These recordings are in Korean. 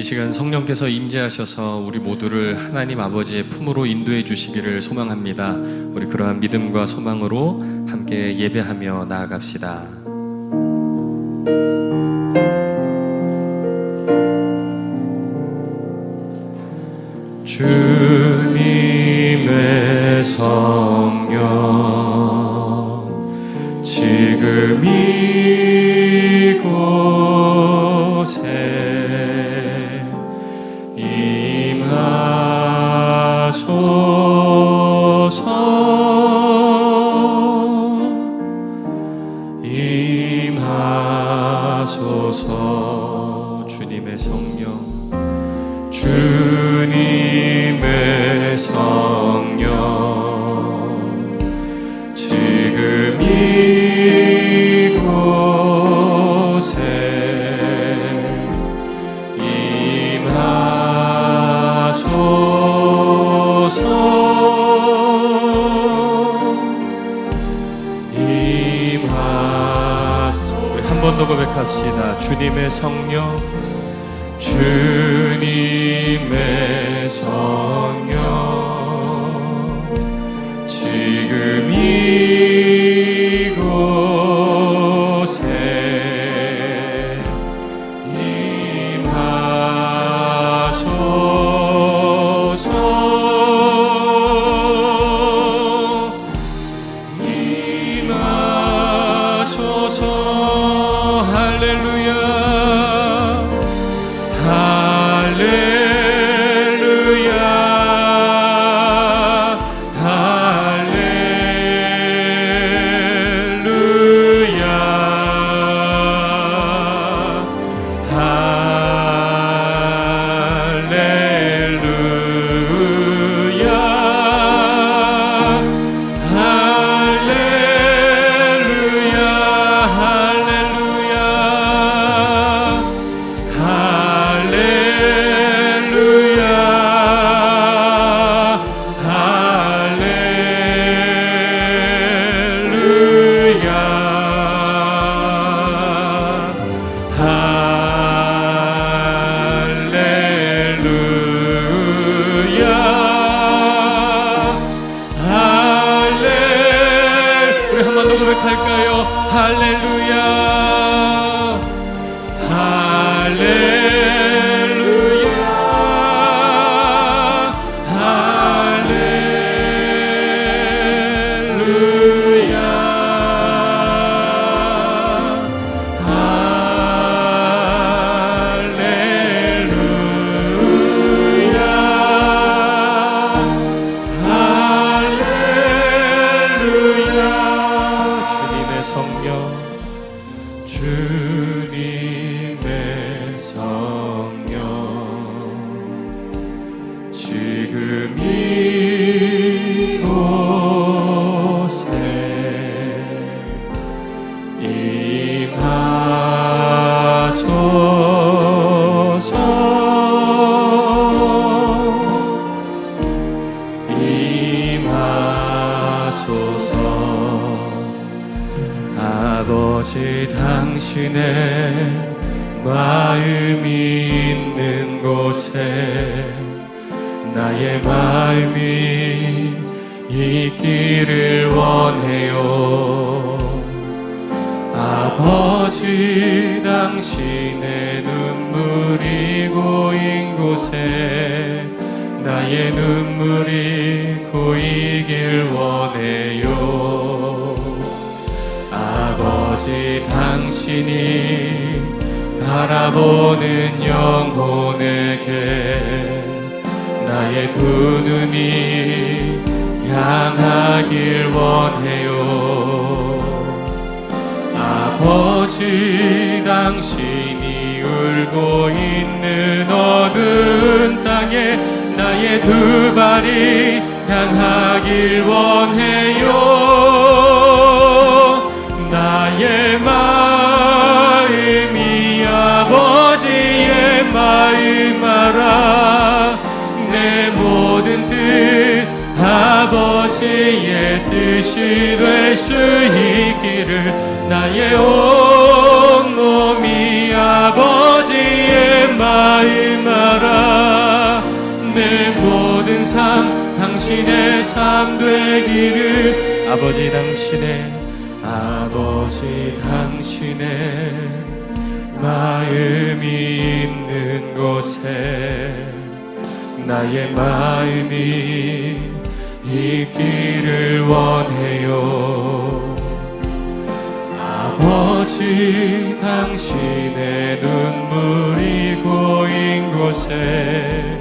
이 시간 성령께서 임재하셔서 우리 모두를 하나님 아버지의 품으로 인도해 주시기를 소망합니다. 우리 그러한 믿음과 소망으로 함께 예배하며 나아갑시다. 주님의 성령 지금 이곳에 임하소서. 주님의 성령 주님의 성령 지금 이곳에 임하소서. 우리 한 번 더 고백합시다. 주님의 성령 주님의 성령 지금 이곳에 임하소서. 임하소서. 할렐루야. 고백할까요? 할렐루야. 할렐루야. 할렐루야. 주님의 성령 지금 이곳에 임하소서. 임하소서. 아버지 당신의 마음이 있는 곳에 나의 마음이 있기를 원해요. 아버지 당신의 눈물이 고인 곳에 나의 눈물이 고이길 원해요. 아버지 당신이 바라보는 영혼에게 나의 두 눈이 향하길 원해요. 아버지 당신이 울고 있는 어두운 땅에 나의 두 발이 향하길 원해요. 나의 마음이 아버지의 마음 알아. 내 모든 뜻 아버지의 뜻이 될 수 있기를 나의 온 몸이 아버지의 마음 당신의 삶 되기를. 아버지 당신의 마음이 있는 곳에 나의 마음이 있기를 원해요. 아버지 당신의 눈물이 고인 곳에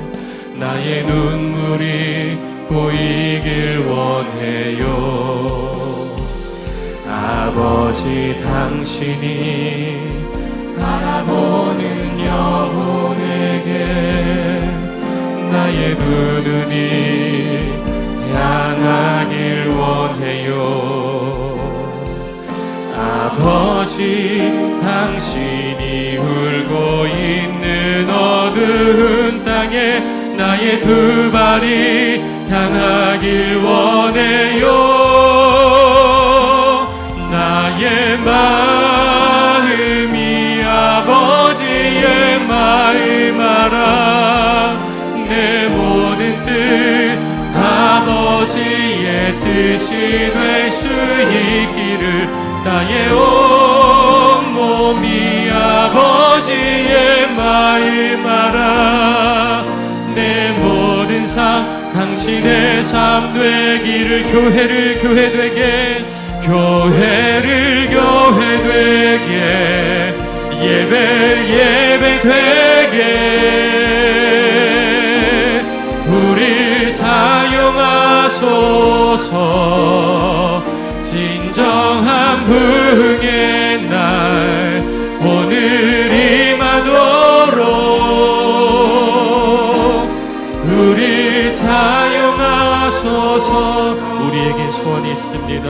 나의 눈물이 고이길 원해요. 아버지 당신이 바라보는 영혼에게 나의 두 눈이 향하길 원해요. 아버지 당신이 울고 있는 어두운 땅에 나의 두 발이 향하길 원해요. 나의 마음이 아버지의 마음 알아. 내 모든 뜻 아버지의 뜻이 될 수 있기를. 나의 온몸이 아버지의 마음 알아. 내 모든 삶 당신의 삶 되기를. 교회를 교회 되게, 교회를 교회 되게, 예배를 예배 되게 우릴 사용하소서. 진정한 부흥의 날 오늘 임하도록 우릴 사용하소서. 우리에겐 소원이 있습니다.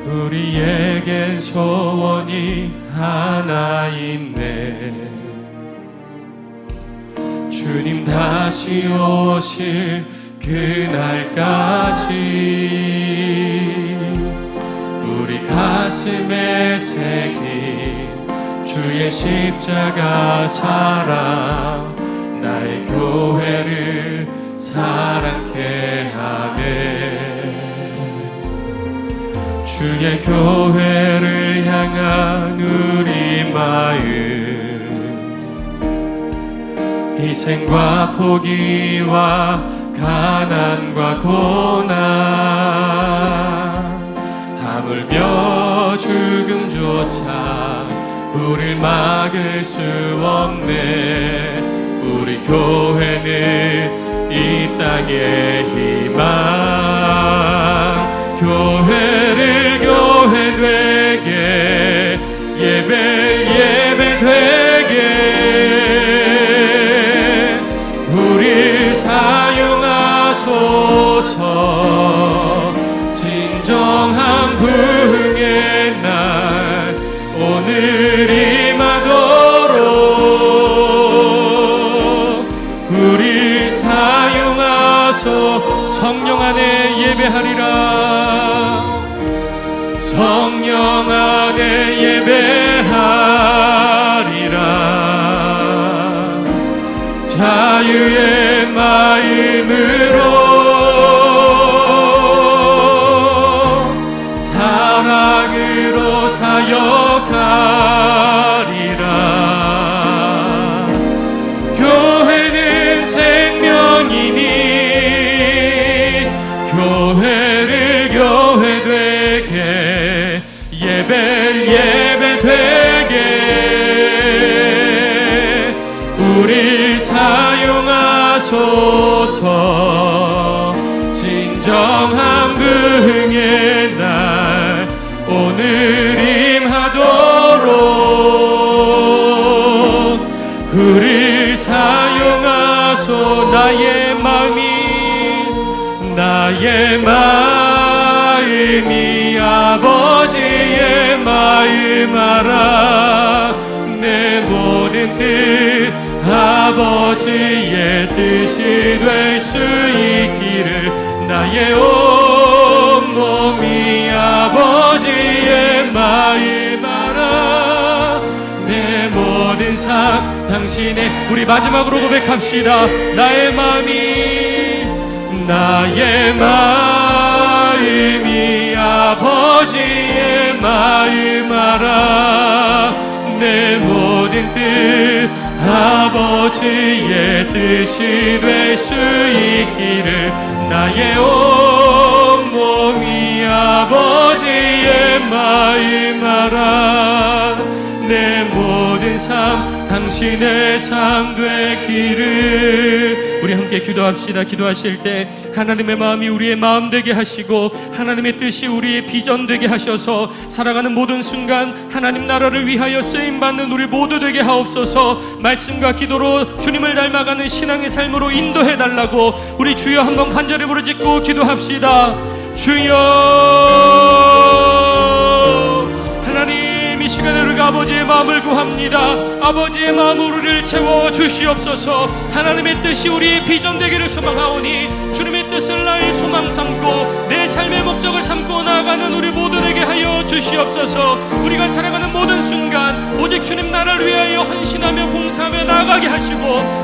우리에겐 소원이 하나 있네. 주님 다시 오실 그날까지 우리 가슴에 새긴 주의 십자가 사랑 나의 교회를 사랑케 하네. 주의 교회를 향한 우리 마음 희생과 포기와 가난과 고난 하물며 죽음조차 우릴 막을 수 없네. 우리 교회는 이 땅의 희망. 교회를 교회 되게, 예배를 예배 되게 우릴 사용하소서. 진정한 부흥의 날 오늘 임하도록 우릴 사용하소서. 성령 안에 예배하리라. 성령 안에 예배하리라. 자유의 마음으로 사랑으로 사역하리라. 교회는 생명이니 교회를 교회 되게, 예배를 예배 되게 우릴 사용하소서. 진정한 부흥의 날 오늘 임하도록 우릴 사용하소. 나의 마음이 아버지의 마음 알아. 내 모든 뜻 아버지의 뜻이 될 수 있기를. 나의 온몸이 아버지의 마음 알아. 내 모든 삶 당신의. 우리 마지막으로 고백합시다. 나의 마음이 나의 마음이 아버지의 마음 알아. 내 모든 뜻 아버지의 뜻이 될 수 있기를. 나의 온몸이 아버지의 마음 알아. 내 모든 삶 당신의 삶 되기를. 우리 함께 기도합시다. 기도하실 때 하나님의 마음이 우리의 마음 되게 하시고 하나님의 뜻이 우리의 비전 되게 하셔서 살아가는 모든 순간 하나님 나라를 위하여 쓰임받는 우리 모두 되게 하옵소서. 말씀과 기도로 주님을 닮아가는 신앙의 삶으로 인도해 달라고 우리 주여 한번 간절히 부르짖고 기도합시다. 주여, 하나님 이 시간에 우리가 아버지의 마음을 구합니다. 아버지의 마음으로 우리를 채워 주시옵소서. 하나님의 뜻이 우리의 비전 되기를 소망하오니 주님의 뜻을 나의 소망 삼고 내 삶의 목적을 삼고 나아가는 우리 모두 되게 하여 주시옵소서. 우리가 살아가는 모든 순간 오직 주님 나라를 위하여 헌신하며 봉사하며 나아가게 하시고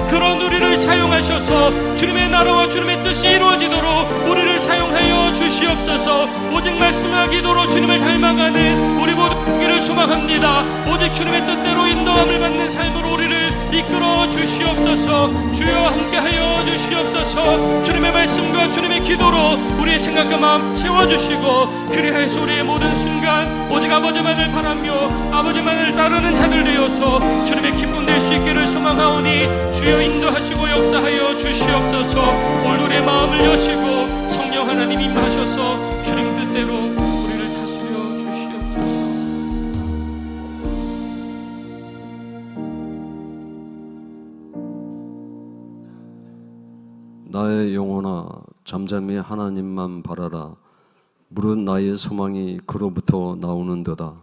그런 우리를 사용하셔서 주님의 나라와 주님의 뜻이 이루어지도록 우리를 사용하여 주시옵소서. 오직 말씀과 기도로 주님을 닮아가는 우리 모두 되기를 소망합니다. 오직 주님의 뜻대로 인도함을 받는 삶으로 우리를 이끌어 주시옵소서. 주여 함께하여 주시옵소서. 주님의 말씀과 주님의 기도로 우리의 생각과 마음 채워주시고 그리하여서 우리의 모든 순간 오직 아버지만을 바라며 아버지만을 따르는 자들 되어서 주님의 기쁨 될 수 있기를 소망하오니 주여 인도하시고 역사하여 주시옵소서. 오늘 우리의 마음을 여시고 성령 하나님 임하셔서 주님 뜻대로 우리를 다스려 주시옵소서. 나의 영혼아 잠잠히 하나님만 바라라. 무릇 나의 소망이 그로부터 나오는도다.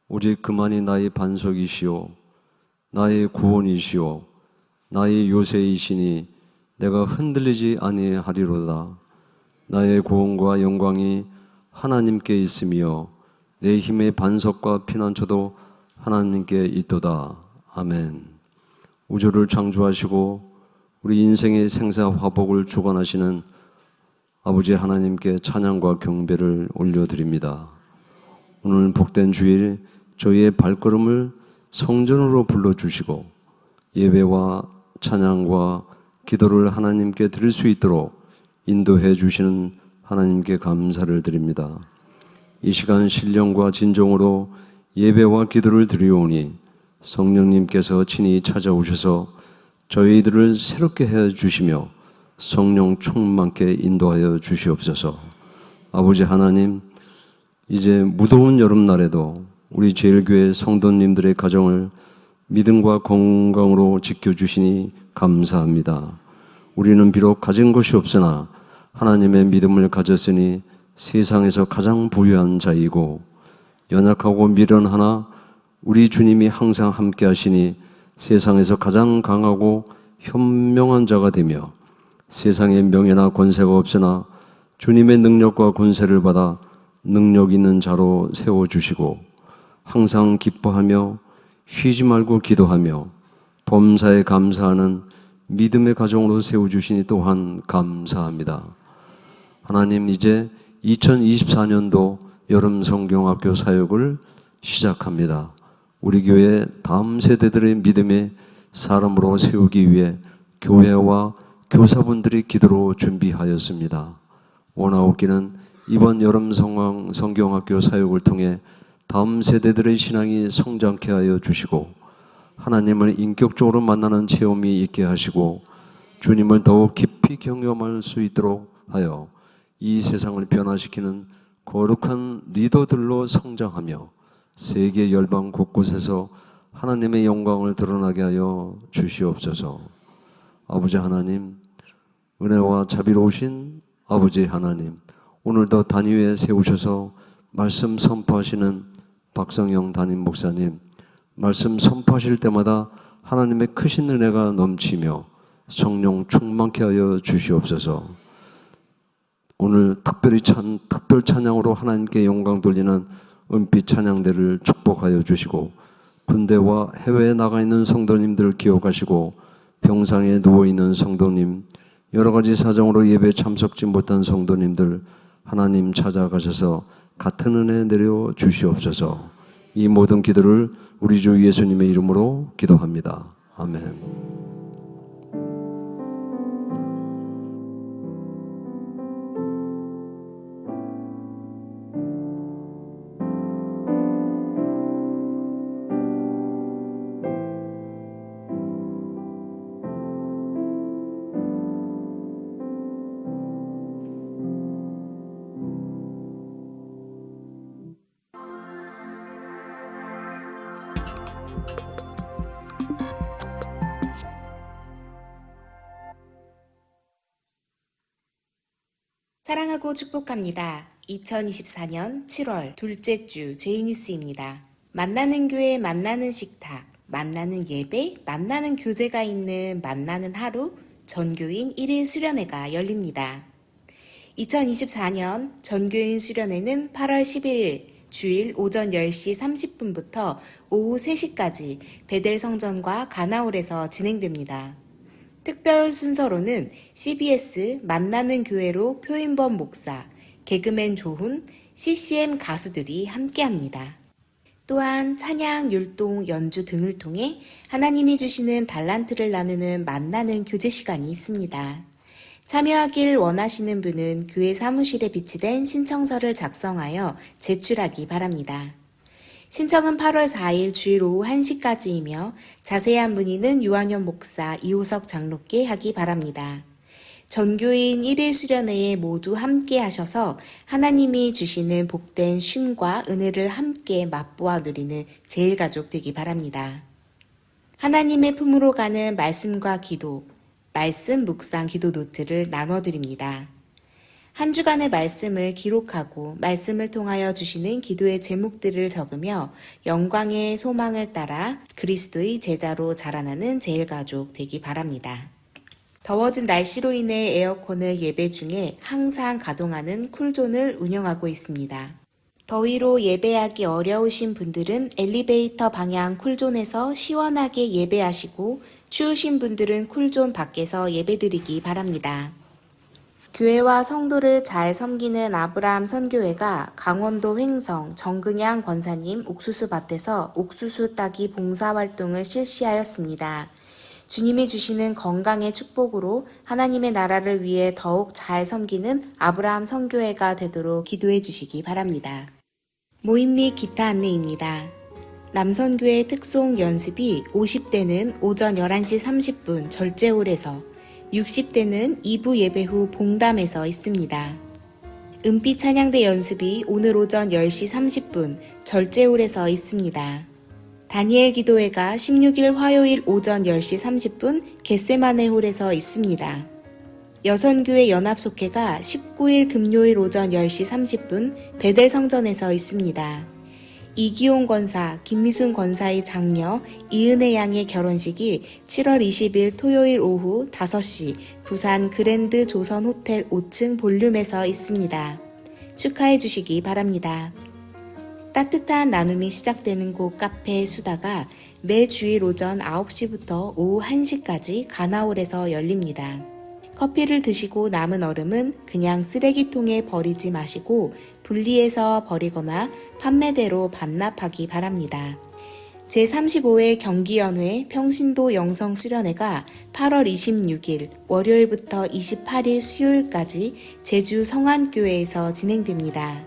오직 그만이 나의 반석이시오 나의 구원이시오 나의 요새이시니 내가 흔들리지 아니하리로다. 나의 구원과 영광이 하나님께 있으며 내 힘의 반석과 피난처도 하나님께 있도다. 아멘. 우주를 창조하시고 우리 인생의 생사화복을 주관하시는 아버지 하나님께 찬양과 경배를 올려드립니다. 오늘 복된 주일 저희의 발걸음을 성전으로 불러주시고 예배와 찬양과 기도를 하나님께 드릴 수 있도록 인도해 주시는 하나님께 감사를 드립니다. 이 시간 신령과 진정으로 예배와 기도를 드리오니 성령님께서 친히 찾아오셔서 저희들을 새롭게 해주시며 성령 충만케 인도하여 주시옵소서. 아버지 하나님, 이제 무더운 여름날에도 우리 제일교회 성도님들의 가정을 믿음과 건강으로 지켜주시니 감사합니다. 우리는 비록 가진 것이 없으나 하나님의 믿음을 가졌으니 세상에서 가장 부유한 자이고 연약하고 미련하나 우리 주님이 항상 함께 하시니 세상에서 가장 강하고 현명한 자가 되며 세상에 명예나 권세가 없으나 주님의 능력과 권세를 받아 능력 있는 자로 세워주시고 항상 기뻐하며 쉬지 말고 기도하며 범사에 감사하는 믿음의 가정으로 세워주시니 또한 감사합니다. 하나님, 이제 2024년도 여름성경학교 사역을 시작합니다. 우리 교회 다음 세대들의 믿음의 사람으로 세우기 위해 교회와 교사분들이 기도로 준비하였습니다. 원하옵기는 이번 여름성경학교 사역을 통해 다음 세대들의 신앙이 성장케 하여 주시고 하나님을 인격적으로 만나는 체험이 있게 하시고 주님을 더욱 깊이 경험할 수 있도록 하여 이 세상을 변화시키는 거룩한 리더들로 성장하며 세계 열방 곳곳에서 하나님의 영광을 드러나게 하여 주시옵소서. 아버지 하나님, 은혜와 자비로우신 아버지 하나님, 오늘도 단위에 세우셔서 말씀 선포하시는 박성영 담임 목사님, 말씀 선포하실 때마다 하나님의 크신 은혜가 넘치며 성령 충만케 하여 주시옵소서. 오늘 특별 찬양으로 하나님께 영광 돌리는 은빛 찬양대를 축복하여 주시고 군대와 해외에 나가 있는 성도님들 기억하시고 병상에 누워있는 성도님, 여러 가지 사정으로 예배 참석지 못한 성도님들 하나님 찾아가셔서 같은 은혜 내려 주시옵소서. 이 모든 기도를 우리 주 예수님의 이름으로 기도합니다. 아멘. 사랑하고 축복합니다. 2024년 7월 둘째 주 제이뉴스입니다. 만나는 교회, 만나는 식탁, 만나는 예배, 만나는 교제가 있는 만나는 하루 전교인 1일 수련회가 열립니다. 2024년 전교인 수련회는 8월 11일 주일 오전 10시 30분부터 오후 3시까지 베델 성전과 가나홀에서 진행됩니다. 특별 순서로는 CBS 만나는 교회로 표인범 목사, 개그맨 조훈, CCM 가수들이 함께합니다. 또한 찬양, 율동, 연주 등을 통해 하나님이 주시는 달란트를 나누는 만나는 교제 시간이 있습니다. 참여하길 원하시는 분은 교회 사무실에 비치된 신청서를 작성하여 제출하기 바랍니다. 신청은 8월 4일 주일 오후 1시까지이며 자세한 문의는 유한현 목사, 이호석 장로께 하기 바랍니다. 전교인 1일 수련회에 모두 함께 하셔서 하나님이 주시는 복된 쉼과 은혜를 함께 맛보아 누리는 제일가족 되기 바랍니다. 하나님의 품으로 가는 말씀과 기도, 말씀 묵상 기도 노트를 나눠드립니다. 한 주간의 말씀을 기록하고 말씀을 통하여 주시는 기도의 제목들을 적으며 영광의 소망을 따라 그리스도의 제자로 자라나는 제일가족 되기 바랍니다. 더워진 날씨로 인해 에어컨을 예배 중에 항상 가동하는 쿨존을 운영하고 있습니다. 더위로 예배하기 어려우신 분들은 엘리베이터 방향 쿨존에서 시원하게 예배하시고 추우신 분들은 쿨존 밖에서 예배드리기 바랍니다. 교회와 성도를 잘 섬기는 아브라함 선교회가 강원도 횡성 정근양 권사님 옥수수밭에서 옥수수 따기 봉사활동을 실시하였습니다. 주님이 주시는 건강의 축복으로 하나님의 나라를 위해 더욱 잘 섬기는 아브라함 선교회가 되도록 기도해 주시기 바랍니다. 모임 및 기타 안내입니다. 남선교회 특송 연습이 50대는 오전 11시 30분 절제홀에서 60대는 2부 예배 후 봉담에서 있습니다. 은빛 찬양대 연습이 오늘 오전 10시 30분 절제홀에서 있습니다. 다니엘 기도회가 16일 화요일 오전 10시 30분 겟세마네 홀에서 있습니다. 여선교회 연합속회가 19일 금요일 오전 10시 30분 베델 성전에서 있습니다. 이기용 권사, 김미순 권사의 장녀 이은혜 양의 결혼식이 7월 20일 토요일 오후 5시 부산 그랜드 조선 호텔 5층 볼륨에서 있습니다. 축하해 주시기 바랍니다. 따뜻한 나눔이 시작되는 곳 카페 수다가 매 주일 오전 9시부터 오후 1시까지 가나홀에서 열립니다. 커피를 드시고 남은 얼음은 그냥 쓰레기통에 버리지 마시고 분리해서 버리거나 판매대로 반납하기 바랍니다. 제35회 경기연회 평신도 영성 수련회가 8월 26일 월요일부터 28일 수요일까지 제주 성안교회에서 진행됩니다.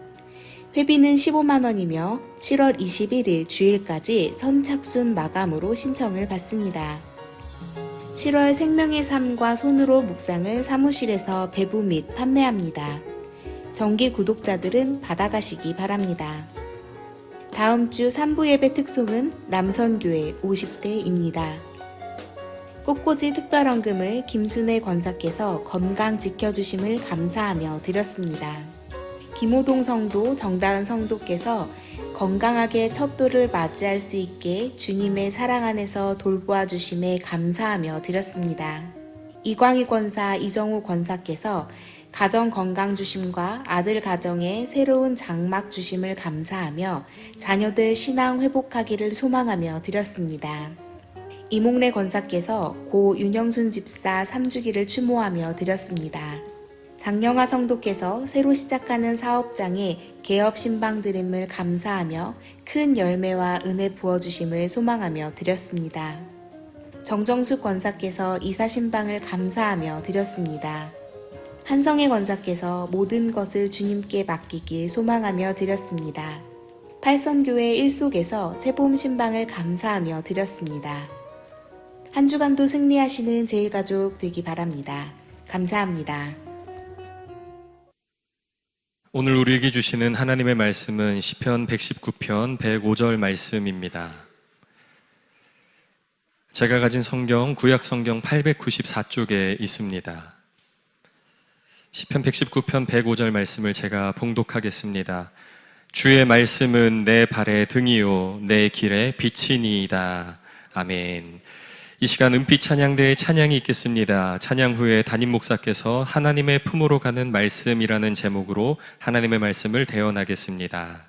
회비는 15만원이며 7월 21일 주일까지 선착순 마감으로 신청을 받습니다. 7월 생명의 삶과 손으로 묵상을 사무실에서 배부 및 판매합니다. 정기 구독자들은 받아가시기 바랍니다. 다음 주 3부 예배 특송은 남선교회 50대입니다. 꽃꽂이 특별헌금을 김순애 권사께서 건강 지켜주심을 감사하며 드렸습니다. 김호동 성도, 정다은 성도께서 건강하게 첫 돌을 맞이할 수 있게 주님의 사랑 안에서 돌보아 주심에 감사하며 드렸습니다. 이광희 권사, 이정우 권사께서 가정 건강 주심과 아들 가정에 새로운 장막 주심을 감사하며 자녀들 신앙 회복하기를 소망하며 드렸습니다. 이몽래 권사께서 고 윤영순 집사 3주기를 추모하며 드렸습니다. 장영하 성도께서 새로 시작하는 사업장에 개업 신방 드림을 감사하며 큰 열매와 은혜 부어주심을 소망하며 드렸습니다. 정정숙 권사께서 이사 신방을 감사하며 드렸습니다. 한성애 권사께서 모든 것을 주님께 맡기길 소망하며 드렸습니다. 팔선교회 일속에서 새봄 신방을 감사하며 드렸습니다. 한 주간도 승리하시는 제일가족 되기 바랍니다. 감사합니다. 오늘 우리에게 주시는 하나님의 말씀은 시편 119편 105절 말씀입니다. 제가 가진 성경, 구약 성경 894쪽에 있습니다. 시편 119편 105절 말씀을 제가 봉독하겠습니다. 주의 말씀은 내 발의 등이요 내 길의 빛이니이다. 아멘. 이 시간 은빛 찬양대의 찬양이 있겠습니다. 찬양 후에 담임 목사께서 하나님의 품으로 가는 말씀이라는 제목으로 하나님의 말씀을 대언하겠습니다.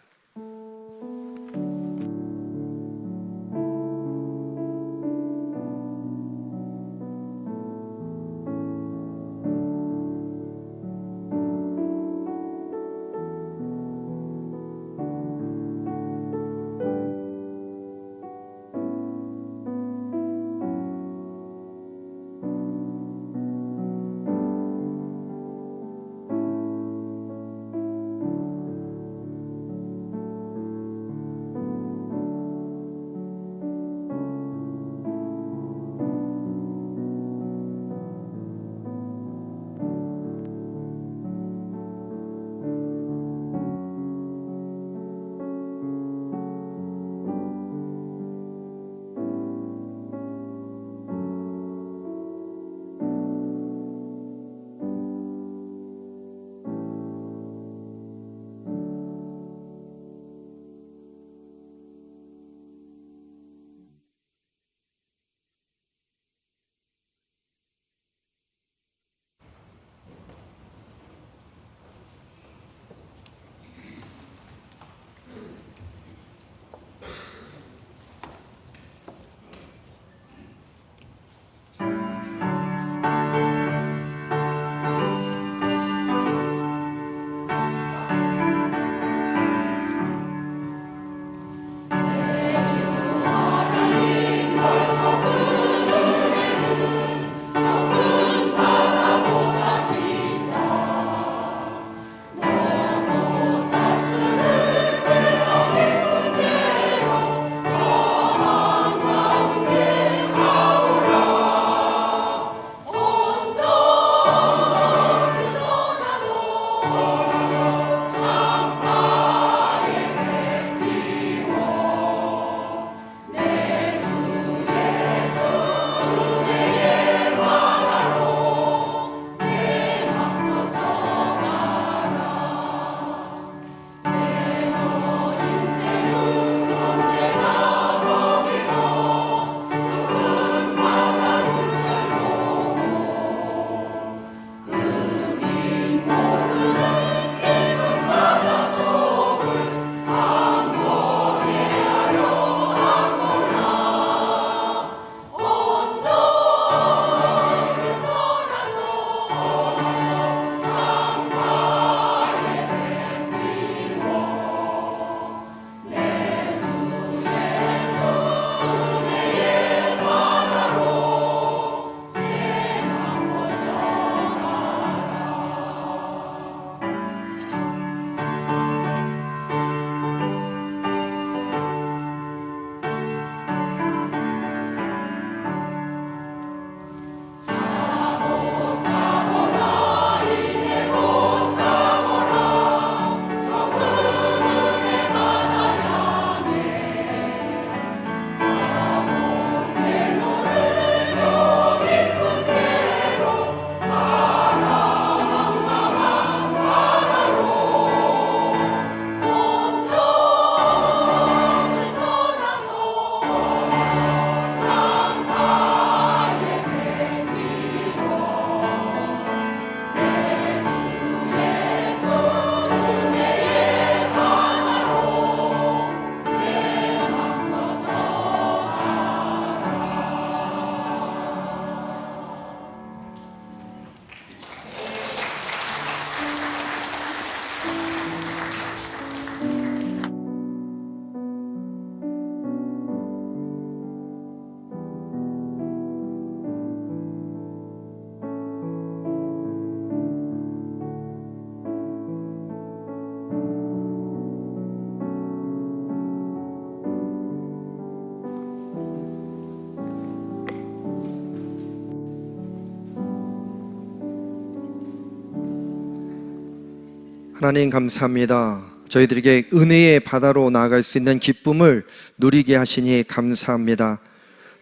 하나님 감사합니다. 저희들에게 은혜의 바다로 나아갈 수 있는 기쁨을 누리게 하시니 감사합니다.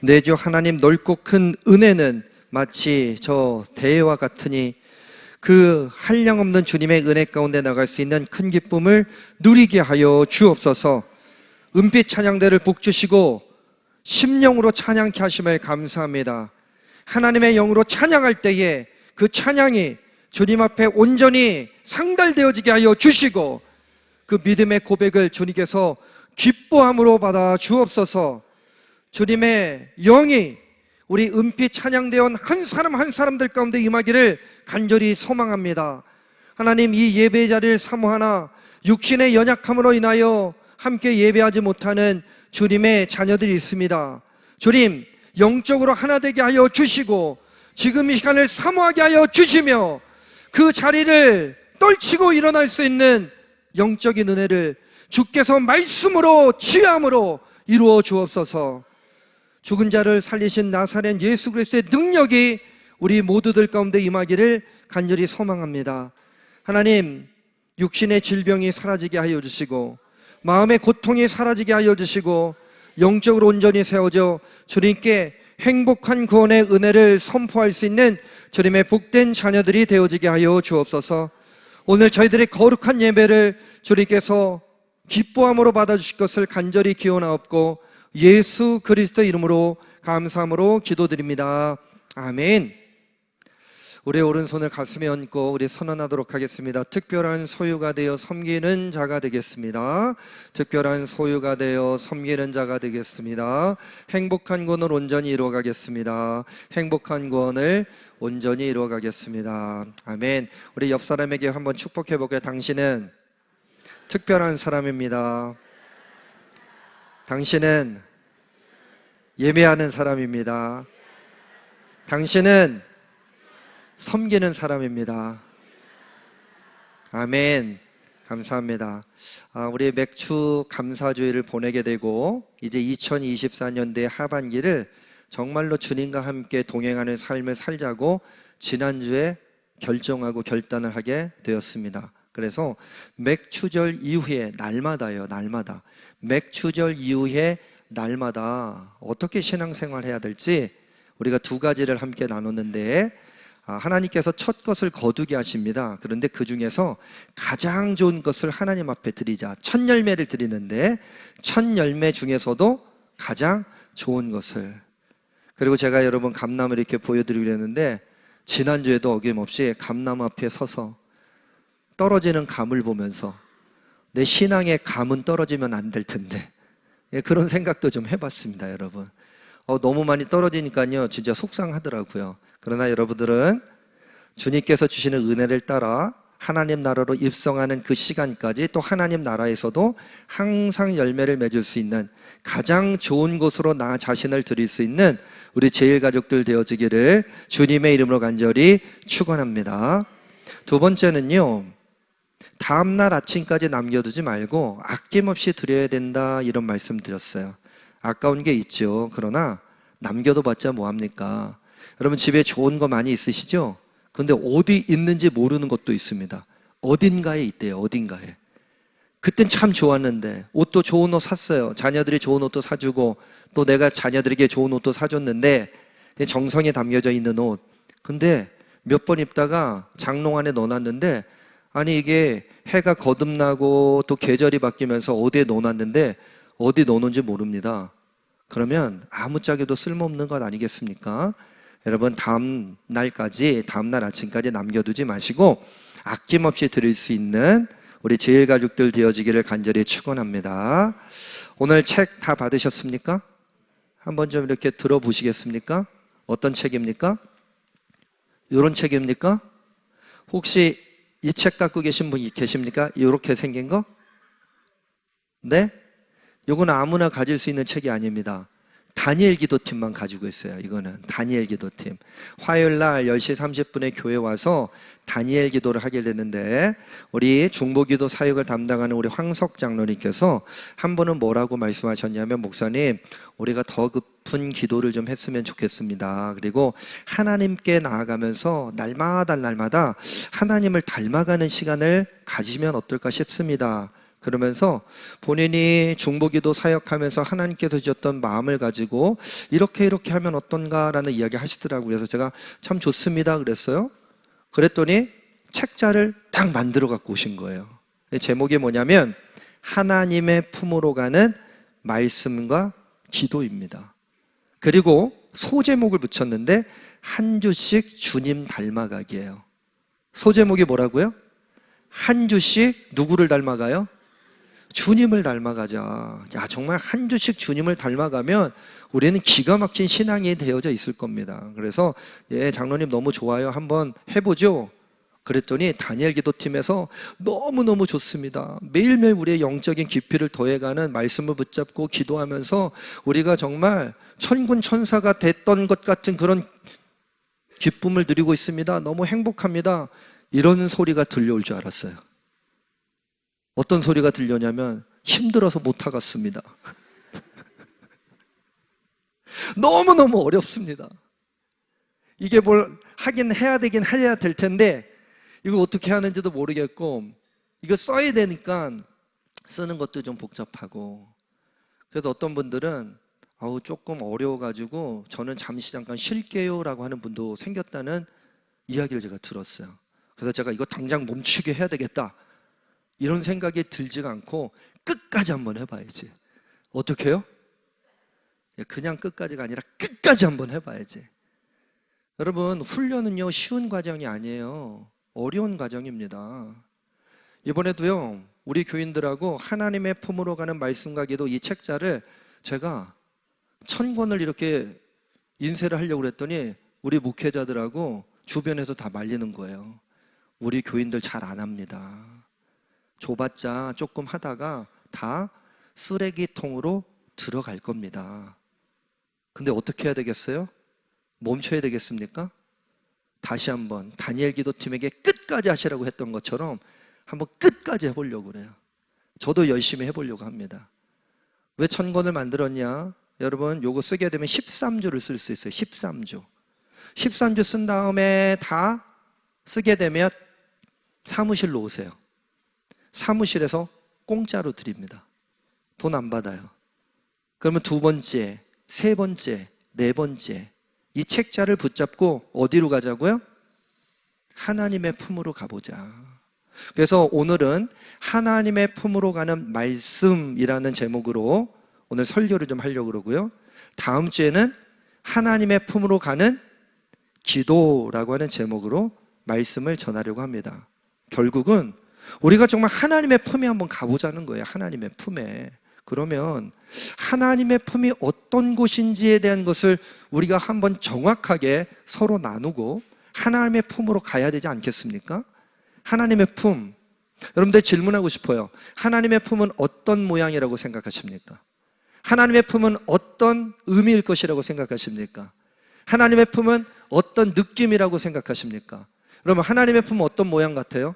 내 주 하나님 넓고 큰 은혜는 마치 저 대해와 같으니 그 한량없는 주님의 은혜 가운데 나갈 수 있는 큰 기쁨을 누리게 하여 주옵소서. 은빛 찬양대를 복주시고 심령으로 찬양케 하심을 감사합니다. 하나님의 영으로 찬양할 때에 그 찬양이 주님 앞에 온전히 상달되어지게 하여 주시고 그 믿음의 고백을 주님께서 기뻐함으로 받아 주옵소서. 주님의 영이 우리 은빛 찬양대원 한 사람 한 사람들 가운데 임하기를 간절히 소망합니다. 하나님, 이 예배 자리를 사모하나 육신의 연약함으로 인하여 함께 예배하지 못하는 주님의 자녀들이 있습니다. 주님, 영적으로 하나 되게 하여 주시고 지금 이 시간을 사모하게 하여 주시며 그 자리를 떨치고 일어날 수 있는 영적인 은혜를 주께서 말씀으로 지혜함으로 이루어 주옵소서. 죽은 자를 살리신 나사렛 예수 그리스도의 능력이 우리 모두들 가운데 임하기를 간절히 소망합니다. 하나님, 육신의 질병이 사라지게 하여 주시고 마음의 고통이 사라지게 하여 주시고 영적으로 온전히 세워져 주님께 행복한 구원의 은혜를 선포할 수 있는 주님의 복된 자녀들이 되어지게 하여 주옵소서. 오늘 저희들의 거룩한 예배를 주님께서 기뻐함으로 받아주실 것을 간절히 기원하옵고 예수 그리스도 이름으로 감사함으로 기도드립니다. 아멘. 우리 오른손을 가슴에 얹고 우리 선언하도록 하겠습니다. 특별한 소유가 되어 섬기는 자가 되겠습니다. 특별한 소유가 되어 섬기는 자가 되겠습니다. 행복한 구원을 온전히 이루어가겠습니다. 행복한 구원을 온전히 이루어가겠습니다. 아멘. 우리 옆 사람에게 한번 축복해 볼게요. 당신은 특별한 사람입니다. 당신은 예배하는 사람입니다. 당신은 섬기는 사람입니다. 아멘. 감사합니다. 우리 맥주 감사주의를 보내게 되고 이제 2024년도의 하반기를 정말로 주님과 함께 동행하는 삶을 살자고 지난주에 결정하고 결단을 하게 되었습니다. 그래서 맥추절 이후에 날마다요, 날마다 맥추절 이후에 날마다 어떻게 신앙생활 해야 될지 우리가 두 가지를 함께 나눴는데 하나님께서 첫 것을 거두게 하십니다. 그런데 그 중에서 가장 좋은 것을 하나님 앞에 드리자. 첫 열매를 드리는데 첫 열매 중에서도 가장 좋은 것을. 그리고 제가 여러분 감람을 이렇게 보여드리려 했는데 지난주에도 어김없이 감람 앞에 서서 떨어지는 감을 보면서 내 신앙의 감은 떨어지면 안 될 텐데 그런 생각도 좀 해봤습니다. 여러분 너무 많이 떨어지니까요 진짜 속상하더라고요. 그러나 여러분들은 주님께서 주시는 은혜를 따라 하나님 나라로 입성하는 그 시간까지 또 하나님 나라에서도 항상 열매를 맺을 수 있는 가장 좋은 곳으로 나 자신을 드릴 수 있는 우리 제일가족들 되어지기를 주님의 이름으로 간절히 축원합니다. 두 번째는요, 다음날 아침까지 남겨두지 말고 아낌없이 드려야 된다, 이런 말씀 드렸어요. 아까운 게 있죠. 그러나 남겨둬봤자 뭐합니까? 여러분 집에 좋은 거 많이 있으시죠? 근데 어디 있는지 모르는 것도 있습니다. 어딘가에 있대요. 어딘가에. 그땐 참 좋았는데 옷도 좋은 옷 샀어요. 자녀들이 좋은 옷도 사주고 또 내가 자녀들에게 좋은 옷도 사줬는데 정성에 담겨져 있는 옷, 근데 몇 번 입다가 장롱 안에 넣어놨는데 아니 이게 해가 거듭나고 또 계절이 바뀌면서 어디에 넣어놨는데 어디 넣어놓은지 모릅니다. 그러면 아무짝에도 쓸모없는 것 아니겠습니까? 여러분 다음 날 아침까지 남겨두지 마시고 아낌없이 드릴 수 있는 우리 제일가족들 되어지기를 간절히 축원합니다. 오늘 책 다 받으셨습니까? 한번 좀 이렇게 들어보시겠습니까? 어떤 책입니까? 이런 책입니까? 혹시 이 책 갖고 계신 분이 계십니까? 이렇게 생긴 거? 네? 이건 아무나 가질 수 있는 책이 아닙니다. 다니엘 기도팀만 가지고 있어요. 이거는 다니엘 기도팀. 화요일 날 10시 30분에 교회 와서 다니엘 기도를 하게 되는데, 우리 중보기도 사역을 담당하는 우리 황석 장로님께서 한 번은 뭐라고 말씀하셨냐면, 목사님, 우리가 더 깊은 기도를 좀 했으면 좋겠습니다. 그리고 하나님께 나아가면서 날마다 하나님을 닮아가는 시간을 가지면 어떨까 싶습니다. 그러면서 본인이 중보기도 사역하면서 하나님께서 주셨던 마음을 가지고 이렇게 하면 어떤가라는 이야기 하시더라고요. 그래서 제가 참 좋습니다 그랬어요. 그랬더니 책자를 딱 만들어 갖고 오신 거예요. 제목이 뭐냐면 하나님의 품으로 가는 말씀과 기도입니다. 그리고 소제목을 붙였는데 한 주씩 주님 닮아가기예요. 소제목이 뭐라고요? 한 주씩 누구를 닮아가요? 주님을 닮아가자. 야, 정말 한 주씩 주님을 닮아가면 우리는 기가 막힌 신앙이 되어져 있을 겁니다. 그래서 장로님 너무 좋아요. 한번 해보죠. 그랬더니 다니엘 기도팀에서 너무너무 좋습니다. 매일매일 우리의 영적인 깊이를 더해가는 말씀을 붙잡고 기도하면서 우리가 정말 천군 천사가 됐던 것 같은 그런 기쁨을 누리고 있습니다. 너무 행복합니다. 이런 소리가 들려올 줄 알았어요. 어떤 소리가 들려냐면 힘들어서 못 하겠습니다. 너무너무 어렵습니다. 이게 뭘 하긴 해야 될 텐데 이거 어떻게 하는지도 모르겠고, 이거 써야 되니까 쓰는 것도 좀 복잡하고, 그래서 어떤 분들은 조금 어려워가지고 저는 잠깐 쉴게요 라고 하는 분도 생겼다는 이야기를 제가 들었어요. 그래서 제가 이거 당장 멈추게 해야 되겠다 이런 생각이 들지가 않고 끝까지 한번 해봐야지. 어떻게 해요? 그냥 끝까지가 아니라 끝까지 한번 해봐야지. 여러분, 훈련은요 쉬운 과정이 아니에요. 어려운 과정입니다. 이번에도요 우리 교인들하고 하나님의 품으로 가는 말씀과 기도 이 책자를 제가 1000권을 이렇게 인쇄를 하려고 그랬더니 우리 목회자들하고 주변에서 다 말리는 거예요. 우리 교인들 잘 안 합니다. 줘봤자 조금 하다가 다 쓰레기통으로 들어갈 겁니다. 근데 어떻게 해야 되겠어요? 멈춰야 되겠습니까? 다시 한번 다니엘 기도팀에게 끝까지 하시라고 했던 것처럼 한번 끝까지 해보려고 그래요. 저도 열심히 해보려고 합니다. 왜 1000권을 만들었냐? 여러분, 요거 쓰게 되면 13주를 쓸 수 있어요. 13주 쓴 다음에 다 쓰게 되면 사무실로 오세요. 사무실에서 공짜로 드립니다. 돈 안 받아요. 그러면 2번째, 3번째, 4번째 이 책자를 붙잡고 어디로 가자고요? 하나님의 품으로 가보자. 그래서 오늘은 하나님의 품으로 가는 말씀이라는 제목으로 오늘 설교를 좀 하려고 그러고요. 다음 주에는 하나님의 품으로 가는 기도라고 하는 제목으로 말씀을 전하려고 합니다. 결국은 우리가 정말 하나님의 품에 한번 가보자는 거예요. 하나님의 품에. 그러면 하나님의 품이 어떤 곳인지에 대한 것을 우리가 한번 정확하게 서로 나누고 하나님의 품으로 가야 되지 않겠습니까? 하나님의 품, 여러분들 질문하고 싶어요. 하나님의 품은 어떤 모양이라고 생각하십니까? 하나님의 품은 어떤 의미일 것이라고 생각하십니까? 하나님의 품은 어떤 느낌이라고 생각하십니까? 그러면 하나님의 품은 어떤 모양 같아요?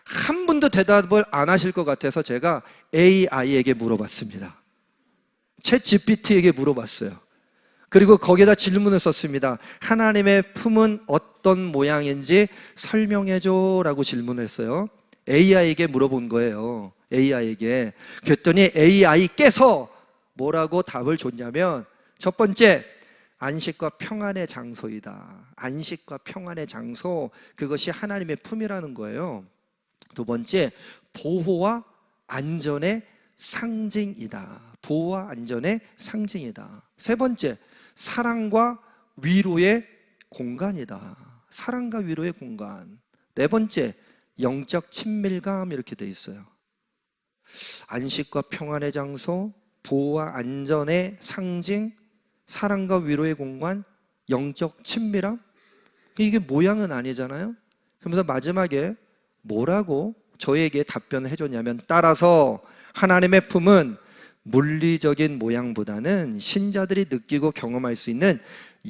한 분도 대답을 안 하실 것 같아서 제가 AI에게 물어봤습니다. 챗GPT에게 물어봤어요. 그리고 거기에다 질문을 썼습니다. 하나님의 품은 어떤 모양인지 설명해줘 라고 질문을 했어요. AI에게 물어본 거예요. AI에게. 그랬더니 AI께서 뭐라고 답을 줬냐면, 첫 번째, 안식과 평안의 장소이다. 안식과 평안의 장소, 그것이 하나님의 품이라는 거예요. 두 번째, 보호와 안전의 상징이다. 보호와 안전의 상징이다. 세 번째, 사랑과 위로의 공간이다. 사랑과 위로의 공간. 네 번째, 영적 친밀감. 이렇게 돼 있어요. 안식과 평안의 장소, 보호와 안전의 상징, 사랑과 위로의 공간, 영적 친밀함. 이게 모양은 아니잖아요. 그러면서 마지막에 뭐라고 저에게 답변을 해줬냐면, 따라서 하나님의 품은 물리적인 모양보다는 신자들이 느끼고 경험할 수 있는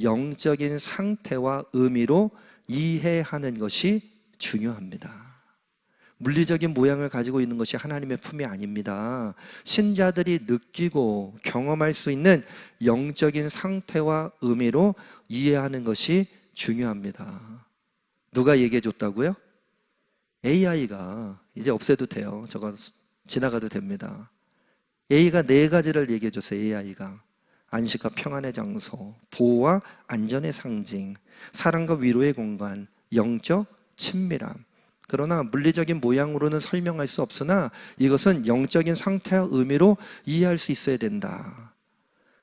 영적인 상태와 의미로 이해하는 것이 중요합니다. 물리적인 모양을 가지고 있는 것이 하나님의 품이 아닙니다. 신자들이 느끼고 경험할 수 있는 영적인 상태와 의미로 이해하는 것이 중요합니다. 누가 얘기해 줬다고요? AI가 이제 없애도 돼요. 저거 지나가도 됩니다. A가 4가지를 얘기해 줬어요. AI가 안식과 평안의 장소, 보호와 안전의 상징, 사랑과 위로의 공간, 영적 친밀함. 그러나 물리적인 모양으로는 설명할 수 없으나 이것은 영적인 상태와 의미로 이해할 수 있어야 된다.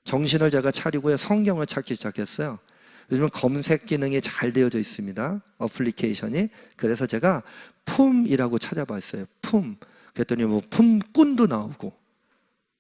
정신을 제가 차리고 성경을 찾기 시작했어요. 요즘은 검색 기능이 잘 되어져 있습니다. 어플리케이션이. 그래서 제가 품이라고 찾아봤어요. 품. 그랬더니 뭐 품꾼도 나오고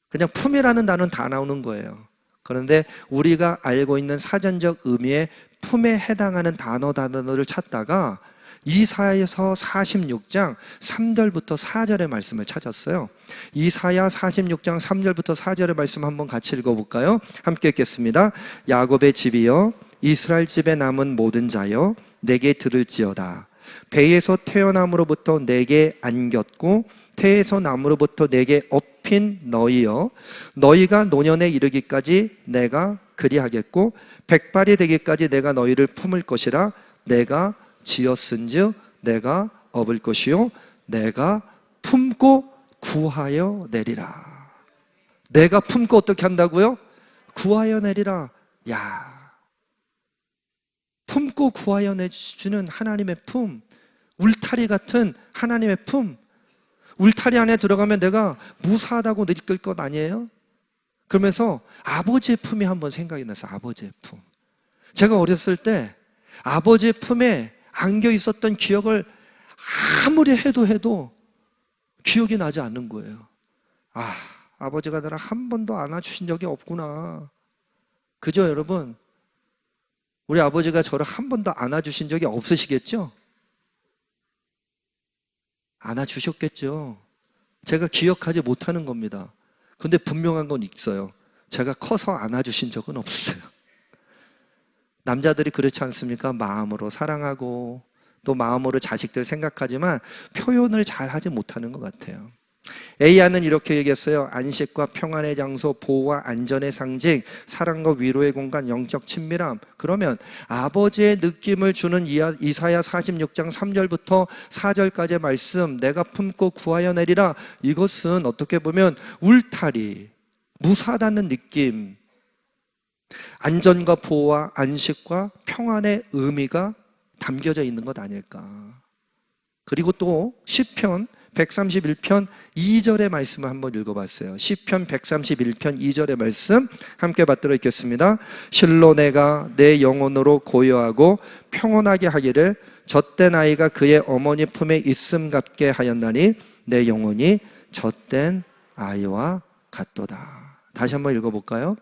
그냥 품이라는 단어는 다 나오는 거예요. 그런데 우리가 알고 있는 사전적 의미의 품에 해당하는 단어를 찾다가 이사야서 46장 3절부터 4절의 말씀을 찾았어요. 이사야 46장 3절부터 4절의 말씀 한번 같이 읽어볼까요? 함께 읽겠습니다. 야곱의 집이여 이스라엘 집에 남은 모든 자여 내게 들을지어다. 배에서 태어남으로부터 내게 안겼고 태에서 남으로부터 내게 업힌 너희여 너희가 노년에 이르기까지 내가 그리하겠고 백발이 되기까지 내가 너희를 품을 것이라. 내가 지었은즉 내가 업을 것이요 내가 품고 구하여 내리라. 내가 품고 어떻게 한다고요? 구하여 내리라. 야, 품고 구하여 내주는 하나님의 품, 울타리 같은 하나님의 품. 울타리 안에 들어가면 내가 무사하다고 느낄 것 아니에요? 그러면서 아버지의 품이 한번 생각이 났어요. 아버지의 품. 제가 어렸을 때 아버지의 품에 안겨 있었던 기억을 아무리 해도 기억이 나지 않는 거예요. 아, 아버지가 나를 한 번도 안아주신 적이 없구나. 그죠, 여러분? 우리 아버지가 저를 한 번도 안아주신 적이 없으시겠죠? 안아주셨겠죠. 제가 기억하지 못하는 겁니다. 근데 분명한 건 있어요. 제가 커서 안아주신 적은 없어요. 남자들이 그렇지 않습니까? 마음으로 사랑하고 또 마음으로 자식들 생각하지만 표현을 잘 하지 못하는 것 같아요. 에이아는 이렇게 얘기했어요. 안식과 평안의 장소, 보호와 안전의 상징, 사랑과 위로의 공간, 영적 친밀함. 그러면 아버지의 느낌을 주는 이사야 46장 3절부터 4절까지의 말씀, 내가 품고 구하여 내리라. 이것은 어떻게 보면 울타리, 무사하다는 느낌, 안전과 보호와 안식과 평안의 의미가 담겨져 있는 것 아닐까. 그리고 또 시편 131편 2절의 말씀을 한번 읽어봤어요. 시편 131편 2절의 말씀 함께 받들어 읽겠습니다. 실로 내가 내 영혼으로 고요하고 평온하게 하기를 젖된 아이가 그의 어머니 품에 있음 같게 하였나니 내 영혼이 젖된 아이와 같도다. 다시 한번 읽어볼까요?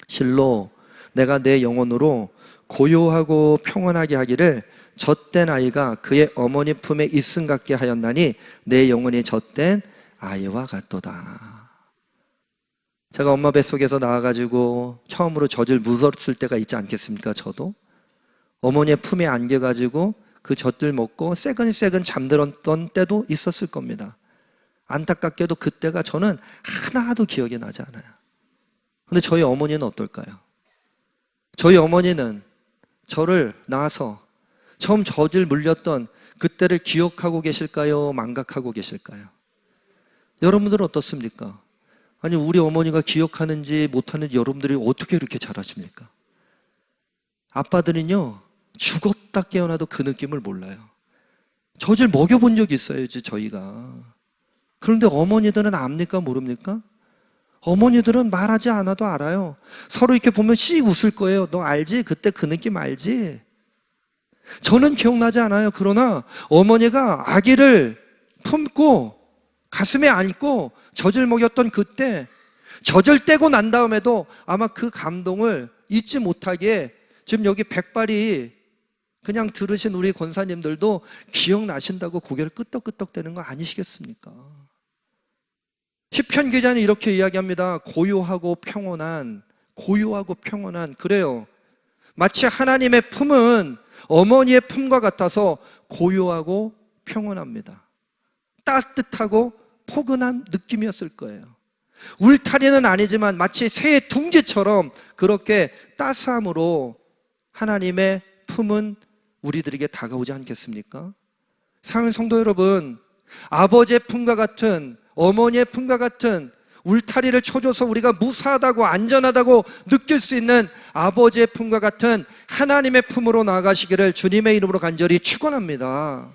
실로 내가 내 영혼으로 고요하고 평온하게 하기를 젖된 아이가 그의 어머니 품에 있음 같게 하였나니 내 영혼이 젖된 아이와 같도다. 제가 엄마 뱃속에서 나와가지고 처음으로 젖을 묻었을 때가 있지 않겠습니까? 저도 어머니의 품에 안겨가지고 그 젖들 먹고 새근새근 잠들었던 때도 있었을 겁니다. 안타깝게도 그때가 저는 하나도 기억이 나지 않아요. 근데 저희 어머니는 어떨까요? 저희 어머니는 저를 낳아서 처음 젖을 물렸던 그때를 기억하고 계실까요? 망각하고 계실까요? 여러분들은 어떻습니까? 아니, 우리 어머니가 기억하는지 못하는지 여러분들이 어떻게 이렇게 잘 아십니까? 아빠들은요, 죽었다 깨어나도 그 느낌을 몰라요. 젖을 먹여본 적이 있어요, 저희가. 그런데 어머니들은 압니까? 모릅니까? 어머니들은 말하지 않아도 알아요. 서로 이렇게 보면 씩 웃을 거예요. 너 알지? 그때 그 느낌 알지? 저는 기억나지 않아요. 그러나 어머니가 아기를 품고 가슴에 안고 젖을 먹였던 그때, 젖을 떼고 난 다음에도 아마 그 감동을 잊지 못하게 지금 여기 백발이 그냥 들으신 우리 권사님들도 기억나신다고 고개를 끄덕끄덕 대는 거 아니시겠습니까? 시편 기자는 이렇게 이야기합니다. 고요하고 평온한, 고요하고 평온한. 그래요. 마치 하나님의 품은 어머니의 품과 같아서 고요하고 평온합니다. 따뜻하고 포근한 느낌이었을 거예요. 울타리는 아니지만 마치 새의 둥지처럼 그렇게 따스함으로 하나님의 품은 우리들에게 다가오지 않겠습니까? 사랑하는 성도 여러분, 아버지의 품과 같은, 어머니의 품과 같은 울타리를 쳐줘서 우리가 무사하다고 안전하다고 느낄 수 있는 아버지의 품과 같은 하나님의 품으로 나아가시기를 주님의 이름으로 간절히 축원합니다.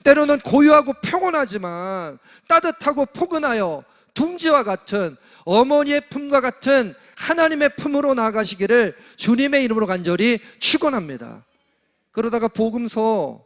때로는 고요하고 평온하지만 따뜻하고 포근하여 둥지와 같은 어머니의 품과 같은 하나님의 품으로 나아가시기를 주님의 이름으로 간절히 축원합니다. 그러다가 복음서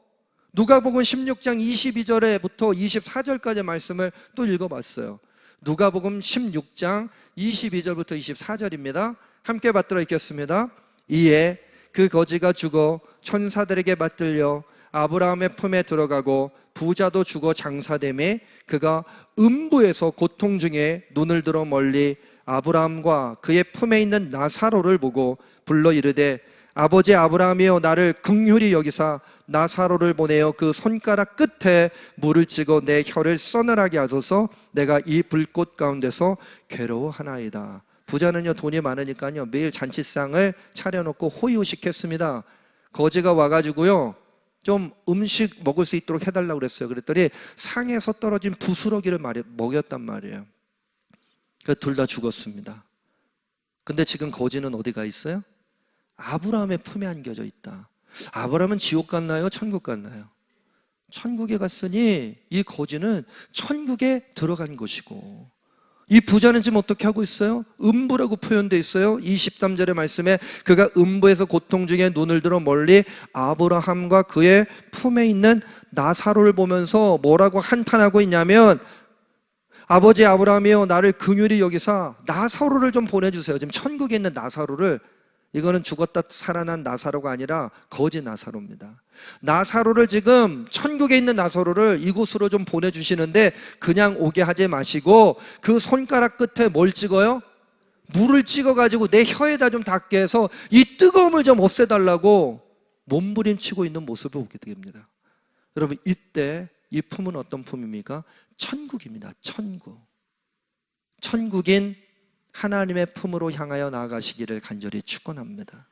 누가복음 16장 22절에부터 24절까지 말씀을 또 읽어봤어요. 누가복음 16장 22절부터 24절입니다. 함께 받들어 읽겠습니다. 이에 그 거지가 죽어 천사들에게 맞들려 아브라함의 품에 들어가고 부자도 죽어 장사되매 그가 음부에서 고통 중에 눈을 들어 멀리 아브라함과 그의 품에 있는 나사로를 보고 불러 이르되 아버지 아브라함이여 나를 긍휼히 여기사 나사로를 보내어 그 손가락 끝에 물을 찍어 내 혀를 서늘하게 하소서 내가 이 불꽃 가운데서 괴로워하나이다. 부자는요 돈이 많으니까요 매일 잔치상을 차려놓고 호의호식했습니다. 거지가 와가지고요 좀 음식 먹을 수 있도록 해달라고 그랬어요. 그랬더니 상에서 떨어진 부스러기를 먹였단 말이에요. 둘 다 죽었습니다. 근데 지금 거지는 어디가 있어요? 아브라함의 품에 안겨져 있다. 아브라함은 지옥 갔나요? 천국 갔나요? 천국에 갔으니 이 거지는 천국에 들어간 것이고, 이 부자는 지금 어떻게 하고 있어요? 음부라고 표현되어 있어요. 23절의 말씀에 그가 음부에서 고통 중에 눈을 들어 멀리 아브라함과 그의 품에 있는 나사로를 보면서 뭐라고 한탄하고 있냐면 아버지 아브라함이여 나를 긍휼히 여기사 나사로를 좀 보내주세요. 지금 천국에 있는 나사로를, 이거는 죽었다 살아난 나사로가 아니라 거지 나사로입니다. 나사로를 지금 천국에 있는 나사로를 이곳으로 좀 보내주시는데 그냥 오게 하지 마시고 그 손가락 끝에 뭘 찍어요? 물을 찍어가지고 내 혀에다 좀 닿게 해서 이 뜨거움을 좀 없애달라고 몸부림치고 있는 모습을 보게 됩니다. 여러분 이때 이 품은 어떤 품입니까? 천국입니다. 천국. 천국인 하나님의 품으로 향하여 나아가시기를 간절히 축원합니다.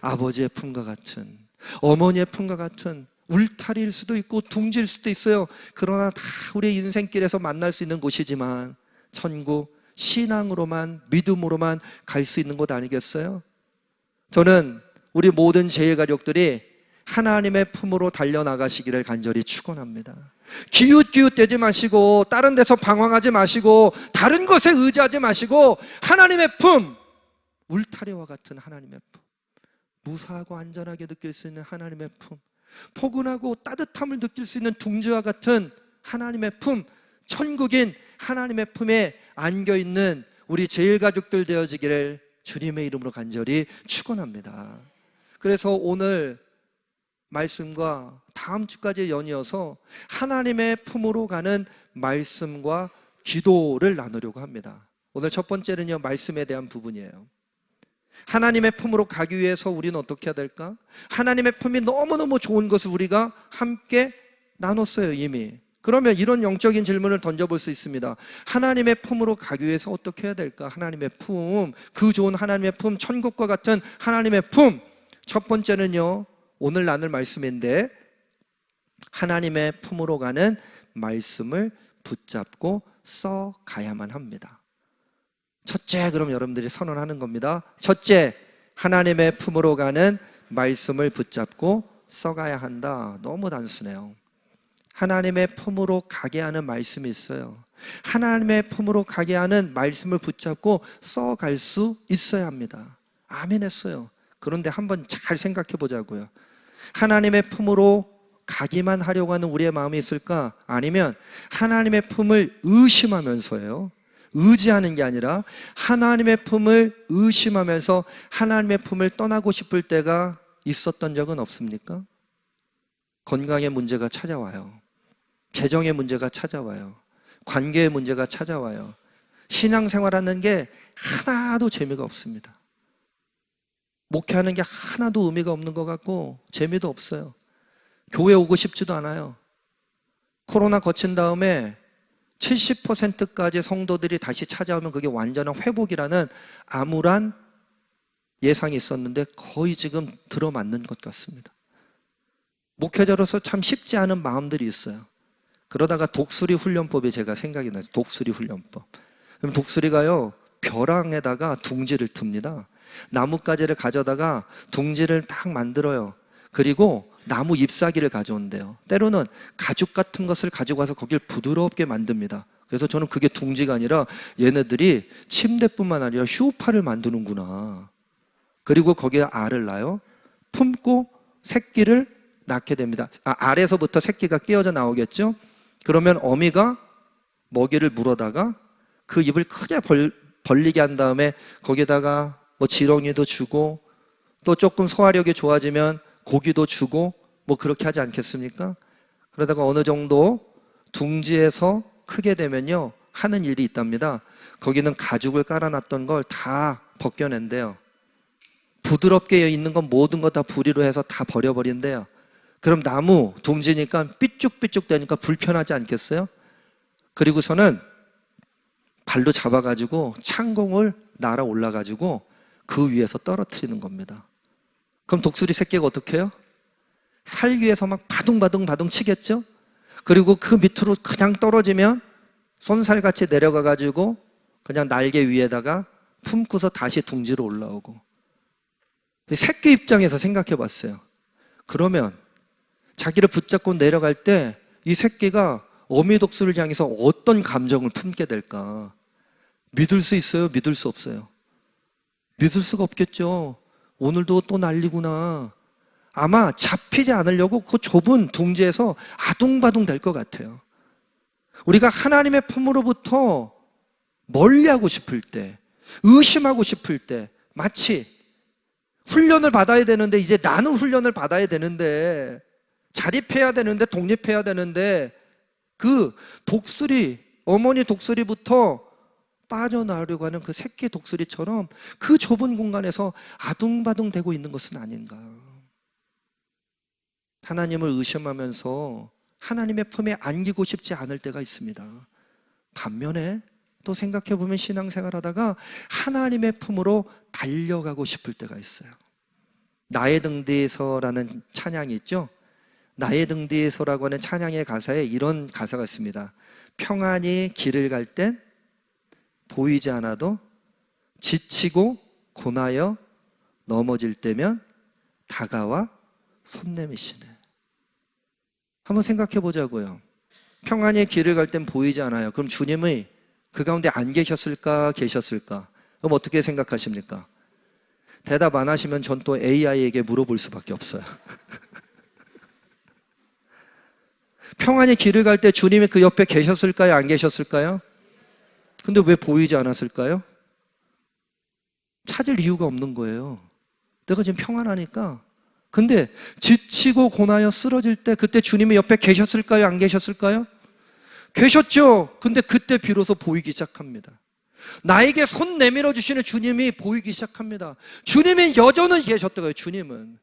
아버지의 품과 같은, 어머니의 품과 같은 울타리일 수도 있고 둥지일 수도 있어요. 그러나 다 우리의 인생길에서 만날 수 있는 곳이지만 천국, 신앙으로만, 믿음으로만 갈 수 있는 곳 아니겠어요? 저는 우리 모든 제일가족들이 하나님의 품으로 달려나가시기를 간절히 축원합니다. 기웃기웃대지 마시고 다른 데서 방황하지 마시고 다른 것에 의지하지 마시고 하나님의 품, 울타리와 같은 하나님의 품, 무사하고 안전하게 느낄 수 있는 하나님의 품, 포근하고 따뜻함을 느낄 수 있는 둥지와 같은 하나님의 품, 천국인 하나님의 품에 안겨있는 우리 제일가족들 되어지기를 주님의 이름으로 간절히 축원합니다. 그래서 오늘 말씀과 다음 주까지 연이어서 하나님의 품으로 가는 말씀과 기도를 나누려고 합니다. 오늘 첫 번째는요, 말씀에 대한 부분이에요. 하나님의 품으로 가기 위해서 우리는 어떻게 해야 될까? 하나님의 품이 너무너무 좋은 것을 우리가 함께 나눴어요, 이미. 그러면 이런 영적인 질문을 던져볼 수 있습니다. 하나님의 품으로 가기 위해서 어떻게 해야 될까? 하나님의 품, 그 좋은 하나님의 품, 천국과 같은 하나님의 품. 첫 번째는요, 오늘 나눌 말씀인데 하나님의 품으로 가는 말씀을 붙잡고 써가야만 합니다. 첫째, 그럼 여러분들이 선언하는 겁니다. 첫째, 하나님의 품으로 가는 말씀을 붙잡고 써가야 한다. 너무 단순해요. 하나님의 품으로 가게 하는 말씀이 있어요. 하나님의 품으로 가게 하는 말씀을 붙잡고 써갈 수 있어야 합니다. 아멘 했어요. 그런데 한번 잘 생각해 보자고요. 하나님의 품으로 가기만 하려고 하는 우리의 마음이 있을까? 아니면 하나님의 품을 의심하면서요, 의지하는 게 아니라 하나님의 품을 의심하면서 하나님의 품을 떠나고 싶을 때가 있었던 적은 없습니까? 건강의 문제가 찾아와요. 재정의 문제가 찾아와요. 관계의 문제가 찾아와요. 신앙생활하는 게 하나도 재미가 없습니다. 목회하는 게 하나도 의미가 없는 것 같고 재미도 없어요. 교회 오고 싶지도 않아요. 코로나 거친 다음에 70%까지 성도들이 다시 찾아오면 그게 완전한 회복이라는 암울한 예상이 있었는데 거의 지금 들어맞는 것 같습니다. 목회자로서 참 쉽지 않은 마음들이 있어요. 그러다가 독수리 훈련법이 제가 생각이 나죠. 독수리 훈련법. 그럼 독수리가요, 벼랑에다가 둥지를 틉니다. 나뭇가지를 가져다가 둥지를 딱 만들어요. 그리고 나무 잎사귀를 가져온대요. 때로는 가죽 같은 것을 가지고 와서 거길 부드럽게 만듭니다. 그래서 저는 그게 둥지가 아니라 얘네들이 침대뿐만 아니라 쇼파를 만드는구나. 그리고 거기에 알을 낳아요. 품고 새끼를 낳게 됩니다. 알에서부터 새끼가 끼어져 나오겠죠. 그러면 어미가 먹이를 물어다가 그 입을 크게 벌리게 한 다음에 거기다가 뭐 지렁이도 주고 또 조금 소화력이 좋아지면 고기도 주고 뭐 그렇게 하지 않겠습니까? 그러다가 어느 정도 둥지에서 크게 되면요, 하는 일이 있답니다. 거기는 가죽을 깔아놨던 걸 다 벗겨낸대요. 부드럽게 있는 건 모든 거 다 부리로 해서 다 버려버린대요. 그럼 나무 둥지니까 삐쭉삐쭉 되니까 불편하지 않겠어요? 그리고서는 발로 잡아가지고 창공을 날아 올라가지고 그 위에서 떨어뜨리는 겁니다. 그럼 독수리 새끼가 어떻게 해요? 살 위에서 막 바둥바둥 치겠죠? 그리고 그 밑으로 그냥 떨어지면 쏜살같이 내려가가지고 그냥 날개 위에다가 품고서 다시 둥지로 올라오고. 새끼 입장에서 생각해 봤어요. 그러면 자기를 붙잡고 내려갈 때 이 새끼가 어미 독수리를 향해서 어떤 감정을 품게 될까? 믿을 수 있어요? 믿을 수 없어요? 믿을 수가 없겠죠. 오늘도 또 난리구나. 아마 잡히지 않으려고 그 좁은 둥지에서 아둥바둥 될 것 같아요. 우리가 하나님의 품으로부터 멀리하고 싶을 때, 의심하고 싶을 때, 마치 훈련을 받아야 되는데 이제 나는 훈련을 받아야 되는데 자립해야 되는데 독립해야 되는데 그 독수리, 어머니 독수리부터 빠져나오려고 하는 그 새끼 독수리처럼 그 좁은 공간에서 아둥바둥 되고 있는 것은 아닌가. 하나님을 의심하면서 하나님의 품에 안기고 싶지 않을 때가 있습니다. 반면에 또 생각해보면 신앙생활 하다가 하나님의 품으로 달려가고 싶을 때가 있어요. 나의 등 뒤에서라는 찬양이 있죠. 나의 등 뒤에서라고 하는 찬양의 가사에 이런 가사가 있습니다. 평안히 길을 갈 땐 보이지 않아도 지치고 고나여 넘어질 때면 다가와 손 내미시네. 한번 생각해 보자고요. 평안히 길을 갈 땐 보이지 않아요. 그럼 주님이 그 가운데 안 계셨을까, 계셨을까? 그럼 어떻게 생각하십니까? 대답 안 하시면 전 또 AI에게 물어볼 수밖에 없어요. 평안히 길을 갈 때 주님이 그 옆에 계셨을까요, 안 계셨을까요? 근데 왜 보이지 않았을까요? 찾을 이유가 없는 거예요. 내가 지금 평안하니까. 근데 지치고 고나여 쓰러질 때 그때 주님이 옆에 계셨을까요, 안 계셨을까요? 계셨죠. 근데 그때 비로소 보이기 시작합니다. 나에게 손 내밀어 주시는 주님이 보이기 시작합니다. 주님은 여전히 계셨다고요. 주님은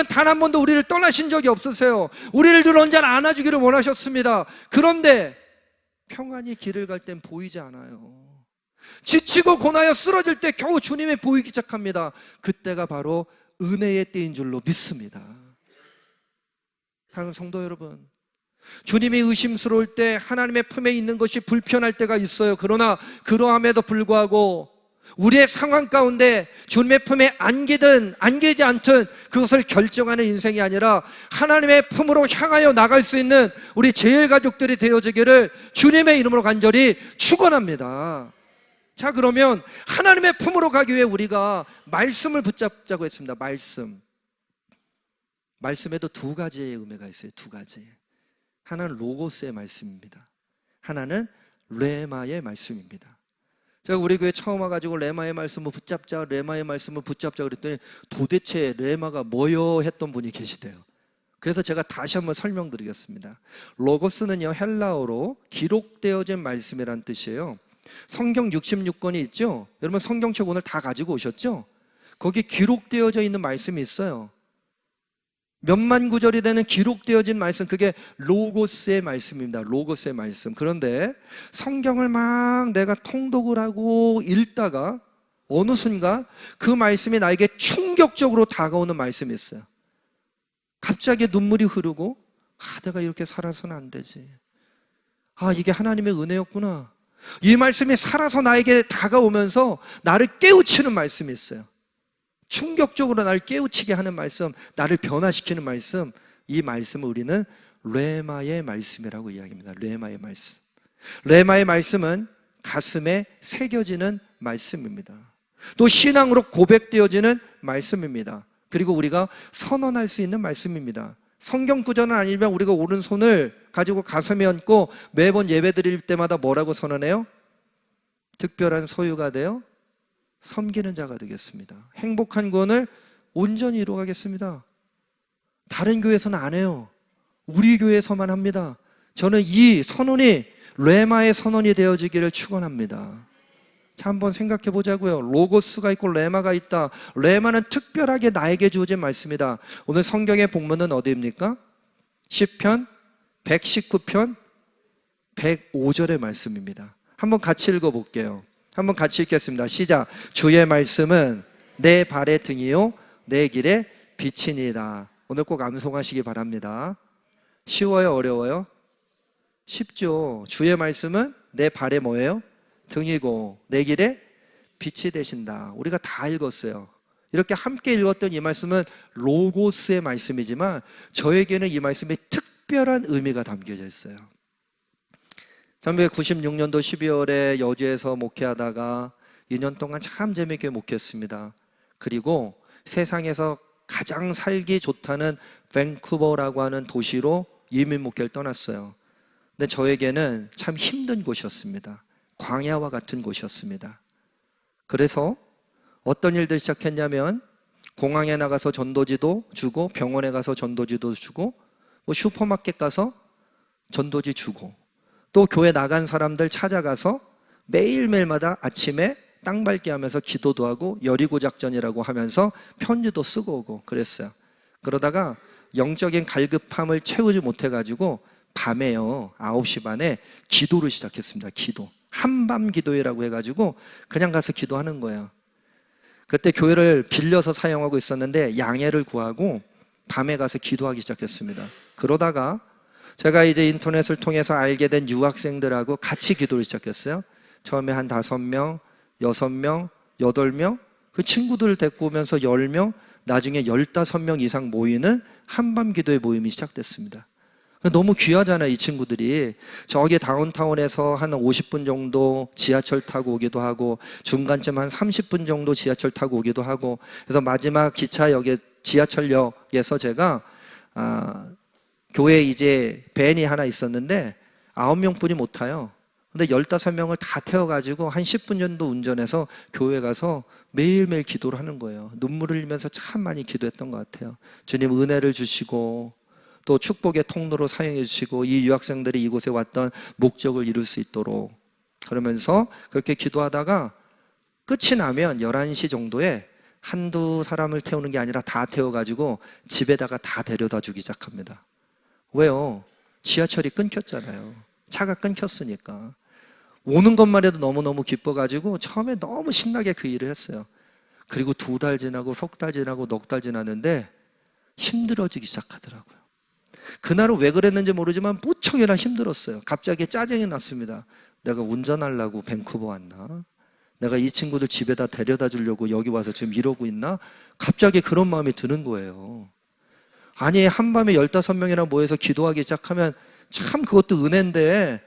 단 한 번도 우리를 떠나신 적이 없으세요. 우리를 늘 언제나 안아주기를 원하셨습니다. 그런데 평안히 길을 갈 땐 보이지 않아요. 지치고 고나여 쓰러질 때 겨우 주님이 보이기 시작합니다. 그때가 바로 은혜의 때인 줄로 믿습니다. 사랑하는 성도 여러분, 주님이 의심스러울 때 하나님의 품에 있는 것이 불편할 때가 있어요. 그러나 그러함에도 불구하고 우리의 상황 가운데 주님의 품에 안기든 안기지 않든 그것을 결정하는 인생이 아니라 하나님의 품으로 향하여 나갈 수 있는 우리 제일 가족들이 되어지기를 주님의 이름으로 간절히 축원합니다. 자, 그러면 하나님의 품으로 가기 위해 우리가 말씀을 붙잡자고 했습니다. 말씀에도 두 가지의 의미가 있어요. 두 가지. 하나는 로고스의 말씀입니다. 하나는 레마의 말씀입니다. 제가 우리 교회 처음 와가지고 레마의 말씀을 붙잡자 그랬더니 도대체 레마가 뭐여 했던 분이 계시대요. 그래서 제가 다시 한번 설명드리겠습니다. 로고스는요, 헬라어로 기록되어진 말씀이란 뜻이에요. 성경 66권이 있죠? 여러분 성경책 오늘 다 가지고 오셨죠? 거기 기록되어져 있는 말씀이 있어요. 몇만 구절이 되는 기록되어진 말씀, 그게 로고스의 말씀입니다. 로고스의 말씀. 그런데 성경을 막 내가 통독을 하고 읽다가 어느 순간 그 말씀이 나에게 충격적으로 다가오는 말씀이 있어요. 갑자기 눈물이 흐르고 내가 이렇게 살아서는 안 되지. 이게 하나님의 은혜였구나. 이 말씀이 살아서 나에게 다가오면서 나를 깨우치는 말씀이 있어요. 충격적으로 나를 깨우치게 하는 말씀, 나를 변화시키는 말씀, 이 말씀을 우리는 레마의 말씀이라고 이야기합니다. 레마의 말씀. 레마의 말씀은 가슴에 새겨지는 말씀입니다. 또 신앙으로 고백되어지는 말씀입니다. 그리고 우리가 선언할 수 있는 말씀입니다. 성경 구절은 아니면 우리가 오른손을 가지고 가슴에 얹고 매번 예배 드릴 때마다 뭐라고 선언해요? 특별한 소유가 되어 섬기는 자가 되겠습니다. 행복한 구원을 온전히 이루어가겠습니다. 다른 교회에서는 안 해요. 우리 교회에서만 합니다. 저는 이 선언이 레마의 선언이 되어지기를 축원합니다. 자, 한번 생각해 보자고요. 로고스가 있고 레마가 있다. 레마는 특별하게 나에게 주어진 말씀이다. 오늘 성경의 본문은 어디입니까? 시편 119편 105절의 말씀입니다. 한번 같이 읽어볼게요. 한번 같이 읽겠습니다. 시작. 주의 말씀은 내 발의 등이요 내 길의 빛이니이다. 오늘 꼭 암송하시기 바랍니다. 쉬워요? 어려워요? 쉽죠. 주의 말씀은 내 발의 뭐예요? 등이고 내 길에 빛이 되신다. 우리가 다 읽었어요. 이렇게 함께 읽었던 이 말씀은 로고스의 말씀이지만 저에게는 이 말씀에 특별한 의미가 담겨져 있어요. 1996년도 12월에 여주에서 목회하다가 2년 동안 참 재미있게 목회했습니다. 그리고 세상에서 가장 살기 좋다는 밴쿠버라고 하는 도시로 이민 목회를 떠났어요. 근데 저에게는 참 힘든 곳이었습니다. 광야와 같은 곳이었습니다. 그래서 어떤 일들 시작했냐면 공항에 나가서 전도지도 주고 병원에 가서 전도지도 주고 슈퍼마켓 가서 전도지 주고 또 교회 나간 사람들 찾아가서 매일매일마다 아침에 땅 밟기 하면서 기도도 하고 여리고 작전이라고 하면서 편지도 쓰고 오고 그랬어요. 그러다가 영적인 갈급함을 채우지 못해가지고 밤에요 9시 반에 기도를 시작했습니다. 기도 한밤 기도회라고 해가지고 그냥 가서 기도하는 거예요. 그때 교회를 빌려서 사용하고 있었는데 양해를 구하고 밤에 가서 기도하기 시작했습니다. 그러다가 제가 이제 인터넷을 통해서 알게 된 유학생들하고 같이 기도를 시작했어요. 처음에 한 5명, 6명, 8명 그 친구들을 데리고 오면서 10명, 나중에 15명 이상 모이는 한밤 기도회 모임이 시작됐습니다. 너무 귀하잖아요. 이 친구들이 저기 다운타운에서 한 50분 정도 지하철 타고 오기도 하고 중간쯤 한 30분 정도 지하철 타고 오기도 하고 그래서 마지막 기차역에 지하철역에서 제가 교회에 이제 밴이 하나 있었는데 9명뿐이 못 타요. 근데 15명을 다 태워가지고 한 10분 정도 운전해서 교회 가서 매일매일 기도를 하는 거예요. 눈물을 흘리면서 참 많이 기도했던 것 같아요. 주님 은혜를 주시고 또 축복의 통로로 사용해 주시고 이 유학생들이 이곳에 왔던 목적을 이룰 수 있도록 그러면서 그렇게 기도하다가 끝이 나면 11시 정도에 한두 사람을 태우는 게 아니라 다 태워가지고 집에다가 다 데려다 주기 시작합니다. 왜요? 지하철이 끊겼잖아요. 차가 끊겼으니까. 오는 것만 해도 너무너무 기뻐가지고 처음에 너무 신나게 그 일을 했어요. 그리고 2달 지나고 석 달 지나고 넉 달 지났는데 힘들어지기 시작하더라고요. 그날은 왜 그랬는지 모르지만 무척이나 힘들었어요. 갑자기 짜증이 났습니다. 내가 운전하려고 밴쿠버 왔나? 내가 이 친구들 집에다 데려다 주려고 여기 와서 지금 이러고 있나? 갑자기 그런 마음이 드는 거예요. 아니 한밤에 15명이나 모여서 기도하기 시작하면 참 그것도 은혜인데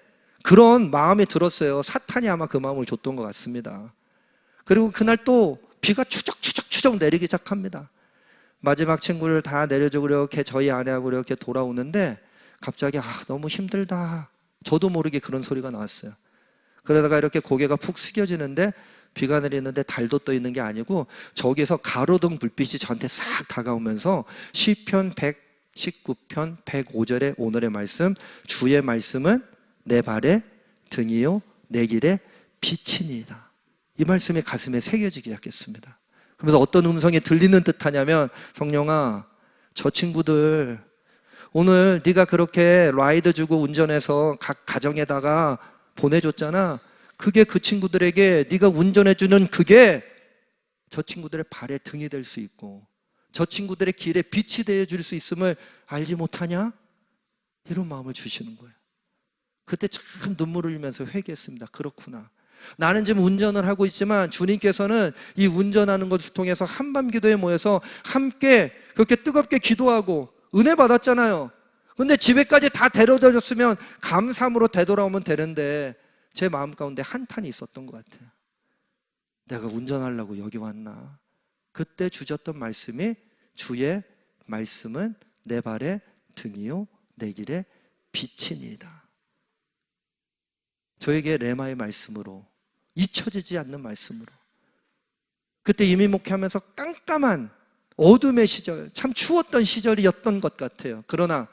그런 마음이 들었어요. 사탄이 아마 그 마음을 줬던 것 같습니다. 그리고 그날 또 비가 추적추적 내리기 시작합니다. 마지막 친구를 다 내려주고 이렇게 저희 아내하고 이렇게 돌아오는데 갑자기 너무 힘들다. 저도 모르게 그런 소리가 나왔어요. 그러다가 이렇게 고개가 푹 숙여지는데 비가 내리는데 달도 떠 있는 게 아니고 저기서 가로등 불빛이 저한테 싹 다가오면서 시편 119편 105절의 오늘의 말씀 주의 말씀은 내 발의 등이요 내 길의 빛이니이다. 이 말씀이 가슴에 새겨지기 시작했습니다. 그러면서 어떤 음성이 들리는 듯 하냐면, 성령아, 저 친구들 오늘 네가 그렇게 라이드 주고 운전해서 각 가정에다가 보내줬잖아. 그게 그 친구들에게 네가 운전해주는 그게 저 친구들의 발에 등이 될 수 있고 저 친구들의 길에 빛이 되어줄 수 있음을 알지 못하냐? 이런 마음을 주시는 거예요. 그때 참 눈물을 흘리면서 회개했습니다. 그렇구나. 나는 지금 운전을 하고 있지만 주님께서는 이 운전하는 것을 통해서 한밤기도에 모여서 함께 그렇게 뜨겁게 기도하고 은혜 받았잖아요. 근데 집에까지 다 데려다 줬으면 감사함으로 되돌아오면 되는데 제 마음 가운데 한탄이 있었던 것 같아요. 내가 운전하려고 여기 왔나? 그때 주셨던 말씀이 주의 말씀은 내 발의 등이요 내 길의 빛이니이다. 저에게 레마의 말씀으로, 잊혀지지 않는 말씀으로, 그때 이민 목회하면서 깜깜한 어둠의 시절, 참 추웠던 시절이었던 것 같아요. 그러나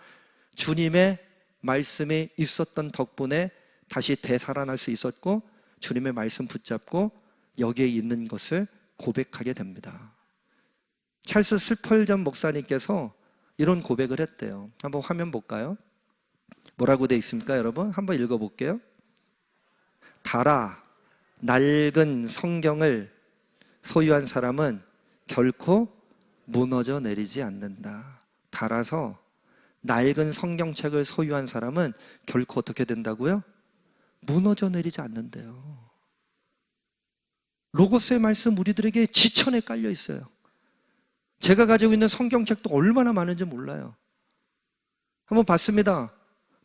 주님의 말씀이 있었던 덕분에 다시 되살아날 수 있었고 주님의 말씀 붙잡고 여기에 있는 것을 고백하게 됩니다. 찰스 스펄전 목사님께서 이런 고백을 했대요. 한번 화면 볼까요? 뭐라고 돼 있습니까, 여러분? 한번 읽어볼게요. 달아 낡은 성경을 소유한 사람은 결코 무너져 내리지 않는다. 달아서 낡은 성경책을 소유한 사람은 결코 어떻게 된다고요? 무너져 내리지 않는데요. 로고스의 말씀 우리들에게 지천에 깔려 있어요. 제가 가지고 있는 성경책도 얼마나 많은지 몰라요. 한번 봤습니다.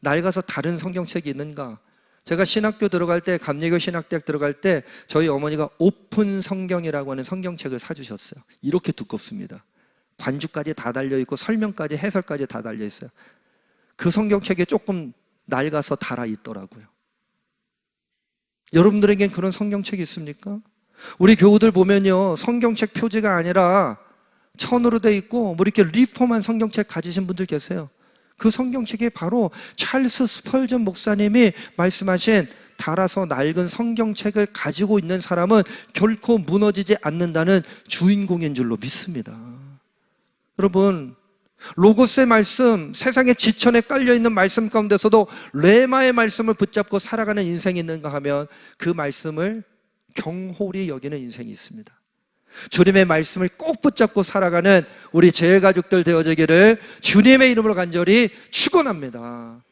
낡아서 다른 성경책이 있는가? 제가 신학교 들어갈 때, 감리교 신학대학 들어갈 때 저희 어머니가 오픈 성경이라고 하는 성경책을 사주셨어요. 이렇게 두껍습니다. 관주까지 다 달려있고 설명까지 해설까지 다 달려있어요. 그 성경책에 조금 낡아서 달아있더라고요. 여러분들에겐 그런 성경책이 있습니까? 우리 교우들 보면요, 성경책 표지가 아니라 천으로 돼 있고 뭐 이렇게 리폼한 성경책 가지신 분들 계세요. 그 성경책이 바로 찰스 스펄전 목사님이 말씀하신 달아서 낡은 성경책을 가지고 있는 사람은 결코 무너지지 않는다는 주인공인 줄로 믿습니다. 여러분, 로고스의 말씀, 세상의 지천에 깔려있는 말씀 가운데서도 레마의 말씀을 붙잡고 살아가는 인생이 있는가 하면 그 말씀을 경홀히 여기는 인생이 있습니다. 주님의 말씀을 꼭 붙잡고 살아가는 우리 제가족들 되어지기를 주님의 이름으로 간절히 축원합니다.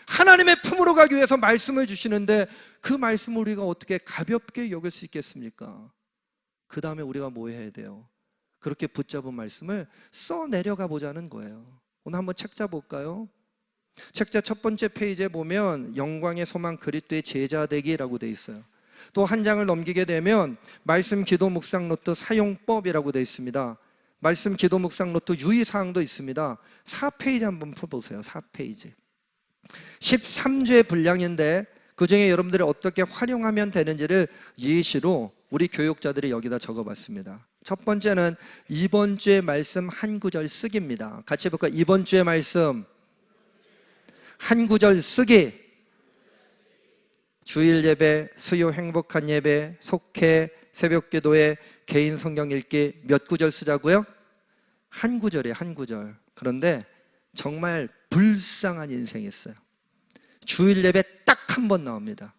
하나님의 품으로 가기 위해서 말씀을 주시는데 그 말씀을 우리가 어떻게 가볍게 여길 수 있겠습니까? 그 다음에 우리가 뭐 해야 돼요? 그렇게 붙잡은 말씀을 써 내려가 보자는 거예요. 오늘 한번 책자 볼까요? 책자 첫 번째 페이지에 보면 영광의 소망 그리스도의 제자 되기라고 돼 있어요. 또 한 장을 넘기게 되면 말씀 기도 묵상 노트 사용법이라고 되어 있습니다. 말씀 기도 묵상 노트 유의사항도 있습니다. 4페이지 한번 펴보세요. 4페이지 13주의 분량인데 그중에 여러분들이 어떻게 활용하면 되는지를 예시로 우리 교육자들이 여기다 적어봤습니다. 첫 번째는 이번 주의 말씀 한 구절 쓰기입니다. 같이 해볼까요? 이번 주의 말씀 한 구절 쓰기. 주일 예배, 수요 행복한 예배, 속회, 새벽 기도회, 개인 성경 읽기 몇 구절 쓰자고요? 한 구절이에요, 한 구절. 그런데 정말 불쌍한 인생이 있어요. 주일 예배 딱 한 번 나옵니다.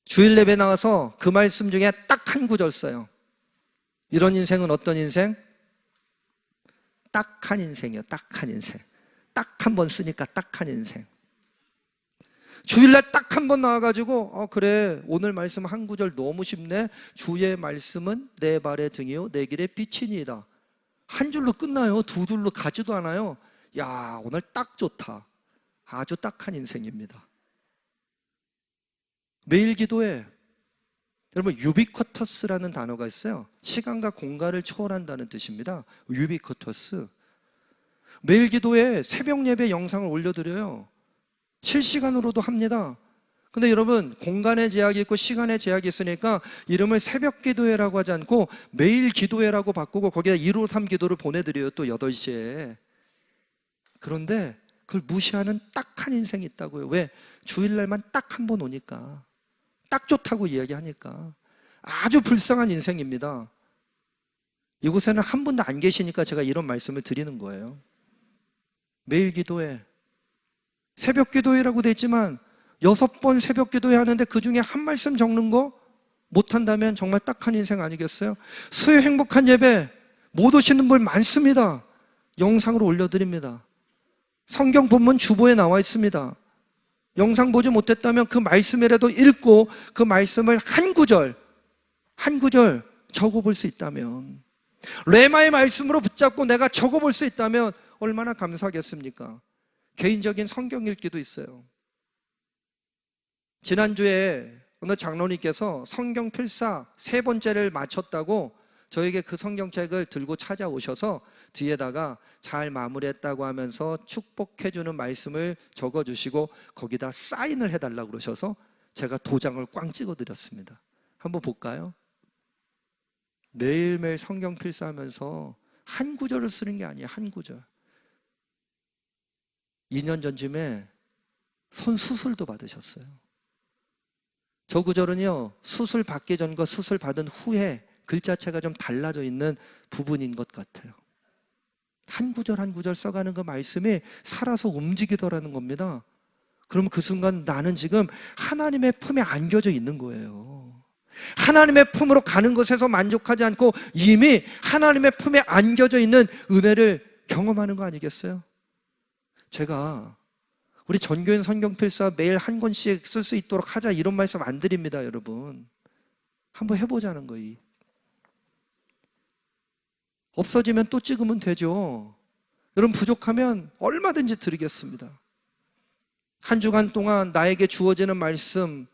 주일 예배 나와서 그 말씀 중에 딱 한 구절 써요. 이런 인생은 어떤 인생? 딱 한 인생이에요. 딱 한 인생. 딱 한 번 쓰니까 딱 한 인생. 주일날 딱 한 번 나와가지고 그래 오늘 말씀 한 구절 너무 쉽네. 주의 말씀은 내 발의 등이요 내 길의 빛이니이다. 한 줄로 끝나요. 두 줄로 가지도 않아요. 야, 오늘 딱 좋다. 아주 딱한 인생입니다. 매일 기도에 여러분 유비쿼터스라는 단어가 있어요. 시간과 공간을 초월한다는 뜻입니다. 유비쿼터스. 매일 기도에 새벽 예배 영상을 올려드려요. 실시간으로도 합니다. 근데 여러분 공간의 제약이 있고 시간의 제약이 있으니까 이름을 새벽 기도회라고 하지 않고 매일 기도회라고 바꾸고 거기다 153 기도를 보내드려요. 또 8시에. 그런데 그걸 무시하는 딱 한 인생이 있다고요. 왜? 주일날만 딱 한 번 오니까. 딱 좋다고 이야기하니까. 아주 불쌍한 인생입니다. 이곳에는 한 분도 안 계시니까 제가 이런 말씀을 드리는 거예요. 매일 기도해. 새벽 기도회라고 돼 있지만 6번 새벽 기도회 하는데 그 중에 한 말씀 적는 거 못한다면 정말 딱한 인생 아니겠어요? 수요 행복한 예배 못 오시는 분 많습니다. 영상으로 올려드립니다. 성경 본문 주보에 나와 있습니다. 영상 보지 못했다면 그 말씀이라도 읽고 그 말씀을 한 구절 적어볼 수 있다면, 레마의 말씀으로 붙잡고 내가 적어볼 수 있다면 얼마나 감사하겠습니까? 개인적인 성경 읽기도 있어요. 지난주에 어느 장로님께서 성경 필사 3번째를 마쳤다고 저에게 그 성경책을 들고 찾아오셔서 뒤에다가 잘 마무리했다고 하면서 축복해주는 말씀을 적어주시고 거기다 사인을 해달라고 그러셔서 제가 도장을 꽝 찍어드렸습니다. 한번 볼까요? 매일매일 성경 필사하면서 한 구절을 쓰는 게 아니에요. 한 구절. 2년 전쯤에 손 수술도 받으셨어요. 저 구절은요, 수술 받기 전과 수술 받은 후에 글자체가 좀 달라져 있는 부분인 것 같아요. 한 구절 한 구절 써가는 그 말씀이 살아서 움직이더라는 겁니다. 그럼 그 순간 나는 지금 하나님의 품에 안겨져 있는 거예요. 하나님의 품으로 가는 것에서 만족하지 않고 이미 하나님의 품에 안겨져 있는 은혜를 경험하는 거 아니겠어요? 제가 우리 전교인 성경필사 매일 한 권씩 쓸 수 있도록 하자 이런 말씀 안 드립니다, 여러분. 한번 해보자는 거예요. 없어지면 또 찍으면 되죠. 여러분 부족하면 얼마든지 드리겠습니다. 한 주간 동안 나에게 주어지는 말씀,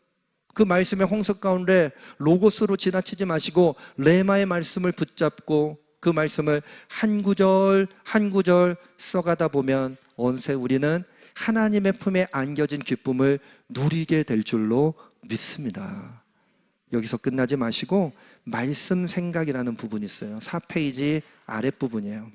그 말씀의 홍석 가운데 로고스로 지나치지 마시고 레마의 말씀을 붙잡고 그 말씀을 한 구절 한 구절 써가다 보면 언제 우리는 하나님의 품에 안겨진 기쁨을 누리게 될 줄로 믿습니다. 여기서 끝나지 마시고 말씀 생각이라는 부분이 있어요. 4페이지 아랫부분이에요.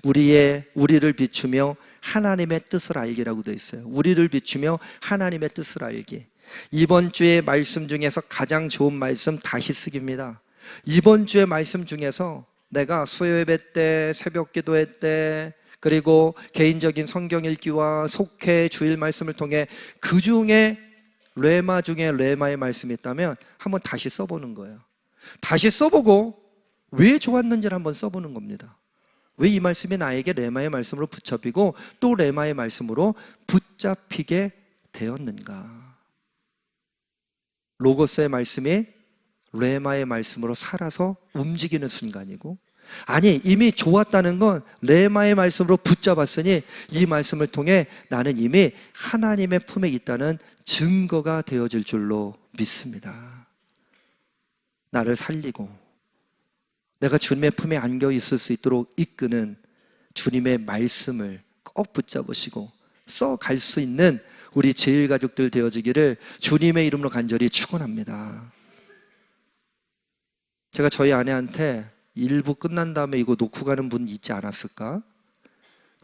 우리를 비추며 하나님의 뜻을 알기라고 되어 있어요. 우리를 비추며 하나님의 뜻을 알기. 이번 주의 말씀 중에서 가장 좋은 말씀 다시 쓰기입니다. 이번 주의 말씀 중에서 내가 수요예배 때, 새벽 기도회 때, 그리고 개인적인 성경 읽기와 속회 주일 말씀을 통해 그 중에 레마 중에 레마의 말씀이 있다면 한번 다시 써보는 거예요. 다시 써보고 왜 좋았는지를 한번 써보는 겁니다. 왜 이 말씀이 나에게 레마의 말씀으로 붙잡히고 또 레마의 말씀으로 붙잡히게 되었는가? 로고스의 말씀이 레마의 말씀으로 살아서 움직이는 순간이고, 아니 이미 좋았다는 건 레마의 말씀으로 붙잡았으니 이 말씀을 통해 나는 이미 하나님의 품에 있다는 증거가 되어질 줄로 믿습니다. 나를 살리고 내가 주님의 품에 안겨 있을 수 있도록 이끄는 주님의 말씀을 꼭 붙잡으시고 써갈 수 있는 우리 제일가족들 되어지기를 주님의 이름으로 간절히 축원합니다. 제가 저희 아내한테 1부 끝난 다음에 이거 놓고 가는 분 있지 않았을까?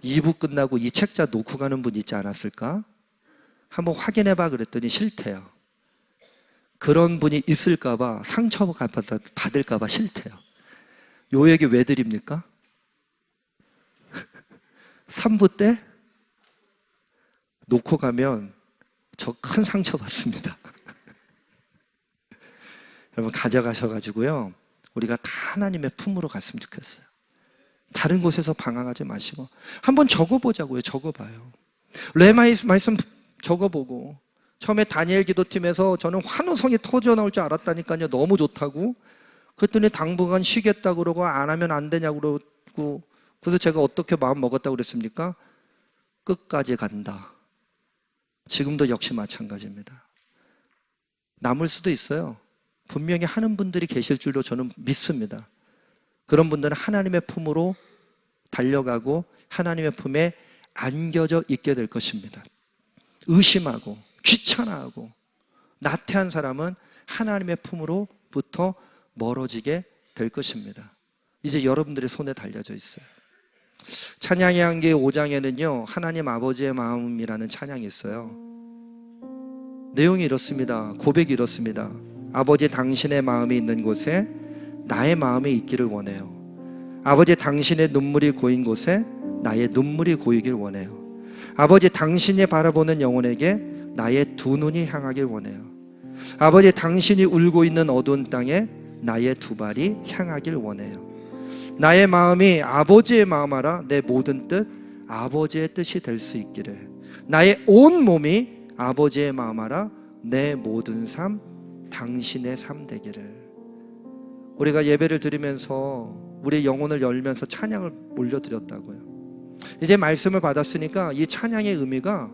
2부 끝나고 이 책자 놓고 가는 분 있지 않았을까? 한번 확인해봐 그랬더니 싫대요. 그런 분이 있을까봐, 상처받을까봐 싫대요. 요 얘기 왜 드립니까? 3부 때 놓고 가면 저 큰 상처 받습니다. 여러분 가져가셔가지고요, 우리가 다 하나님의 품으로 갔으면 좋겠어요. 다른 곳에서 방황하지 마시고 한번 적어보자고요. 적어봐요. 레마의 말씀 적어보고, 처음에 다니엘 기도팀에서 저는 환호성이 터져 나올 줄 알았다니까요. 너무 좋다고. 그랬더니 당분간 쉬겠다고 그러고 안 하면 안 되냐고 그러고, 그래서 제가 어떻게 마음 먹었다고 그랬습니까? 끝까지 간다. 지금도 역시 마찬가지입니다. 남을 수도 있어요. 분명히 하는 분들이 계실 줄로 저는 믿습니다. 그런 분들은 하나님의 품으로 달려가고 하나님의 품에 안겨져 있게 될 것입니다. 의심하고 귀찮아하고 나태한 사람은 하나님의 품으로부터 멀어지게 될 것입니다. 이제 여러분들의 손에 달려져 있어요. 찬양의 한계 5장에는요 하나님 아버지의 마음이라는 찬양이 있어요. 내용이 이렇습니다. 고백이 이렇습니다. 아버지 당신의 마음이 있는 곳에 나의 마음이 있기를 원해요. 아버지 당신의 눈물이 고인 곳에 나의 눈물이 고이길 원해요. 아버지 당신이 바라보는 영혼에게 나의 두 눈이 향하길 원해요. 아버지 당신이 울고 있는 어두운 땅에 나의 두 발이 향하길 원해요. 나의 마음이 아버지의 마음하라 내 모든 뜻 아버지의 뜻이 될 수 있기를. 나의 온 몸이 아버지의 마음하라 내 모든 삶 당신의 삶 되기를. 우리가 예배를 드리면서 우리의 영혼을 열면서 찬양을 올려드렸다고요. 이제 말씀을 받았으니까 이 찬양의 의미가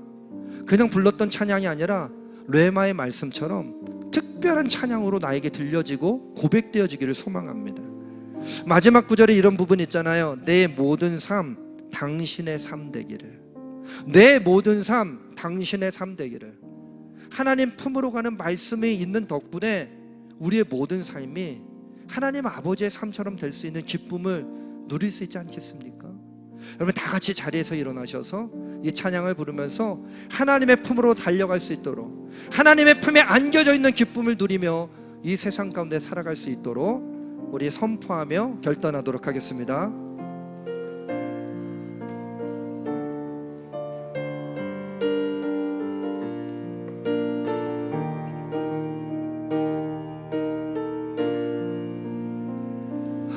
그냥 불렀던 찬양이 아니라 뢰마의 말씀처럼 특별한 찬양으로 나에게 들려지고 고백되어지기를 소망합니다. 마지막 구절에 이런 부분 있잖아요. 내 모든 삶 당신의 삶 되기를. 내 모든 삶 당신의 삶 되기를. 하나님 품으로 가는 말씀이 있는 덕분에 우리의 모든 삶이 하나님 아버지의 삶처럼 될 수 있는 기쁨을 누릴 수 있지 않겠습니까? 여러분 다 같이 자리에서 일어나셔서 이 찬양을 부르면서 하나님의 품으로 달려갈 수 있도록, 하나님의 품에 안겨져 있는 기쁨을 누리며 이 세상 가운데 살아갈 수 있도록 우리 선포하며 결단하도록 하겠습니다.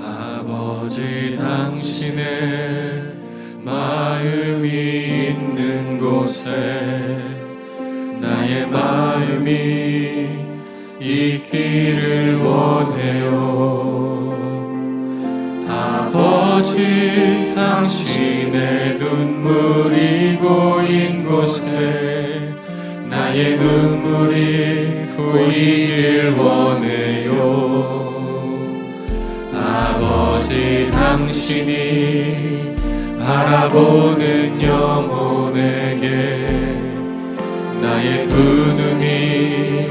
아버지 당신의 마음이 있는 곳에 나의 마음이 있기를 원해요. 아버지 당신의 눈물이 고인 곳에 나의 눈물이 고이길 원해요. 아버지 당신이 바라보는 영혼에게 나의 두 눈이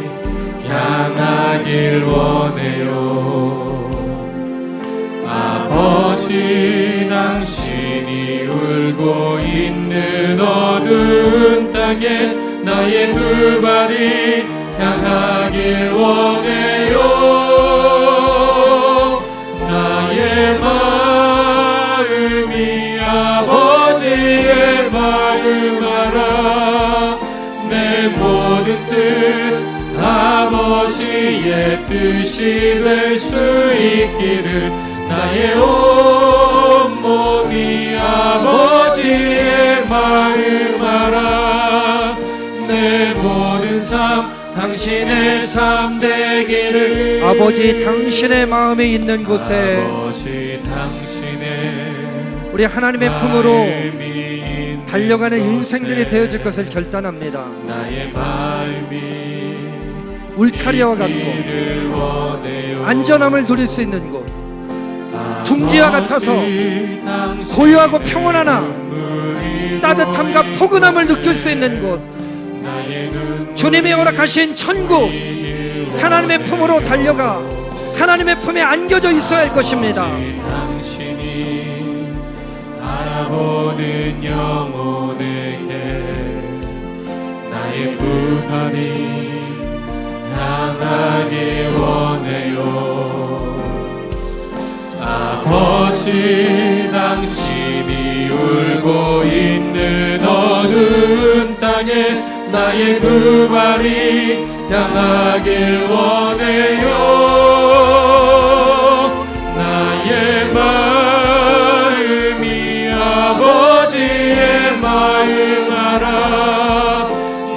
향하길 원해요. 아버지 당신이 울고 있는 어두운 땅에 나의 두 발이 향하길 원해요. 나의 마음이 아버지의 마음 알아 내 모든 뜻 아버지의 뜻이 될 수 있기를. 나의 온 몸이 아버지의 마음 알아 내 모든 삶 당신의 삶 되기를. 아버지 당신의 마음이 있는 곳에 아버지 당신의 우리 하나님의 품으로 마음이 달려가는 있는 인생들이 곳에 되어질 것을 결단합니다. 나의 마음이 울타리와 같고 있기를 원해요. 안전함을 누릴 수 있는 곳, 둥지와 같아서 아버지 당신의 고요하고 평온하나 눈물이 따뜻함과 고인 포근함을 곳에 느낄 수 있는 곳, 나의 눈물이 주님이 허락하신 천국, 하나님의 품으로 달려가 하나님의 품에 안겨져 있어야 할 것입니다. 당신이 바라보는 영혼에게 나의 두 발이 향하길 원해요. 아버지 당신이 울고 있는 어두운 땅에 나의 두 발이 향하길 원해요. 나의 마음이 아버지의 마음 알아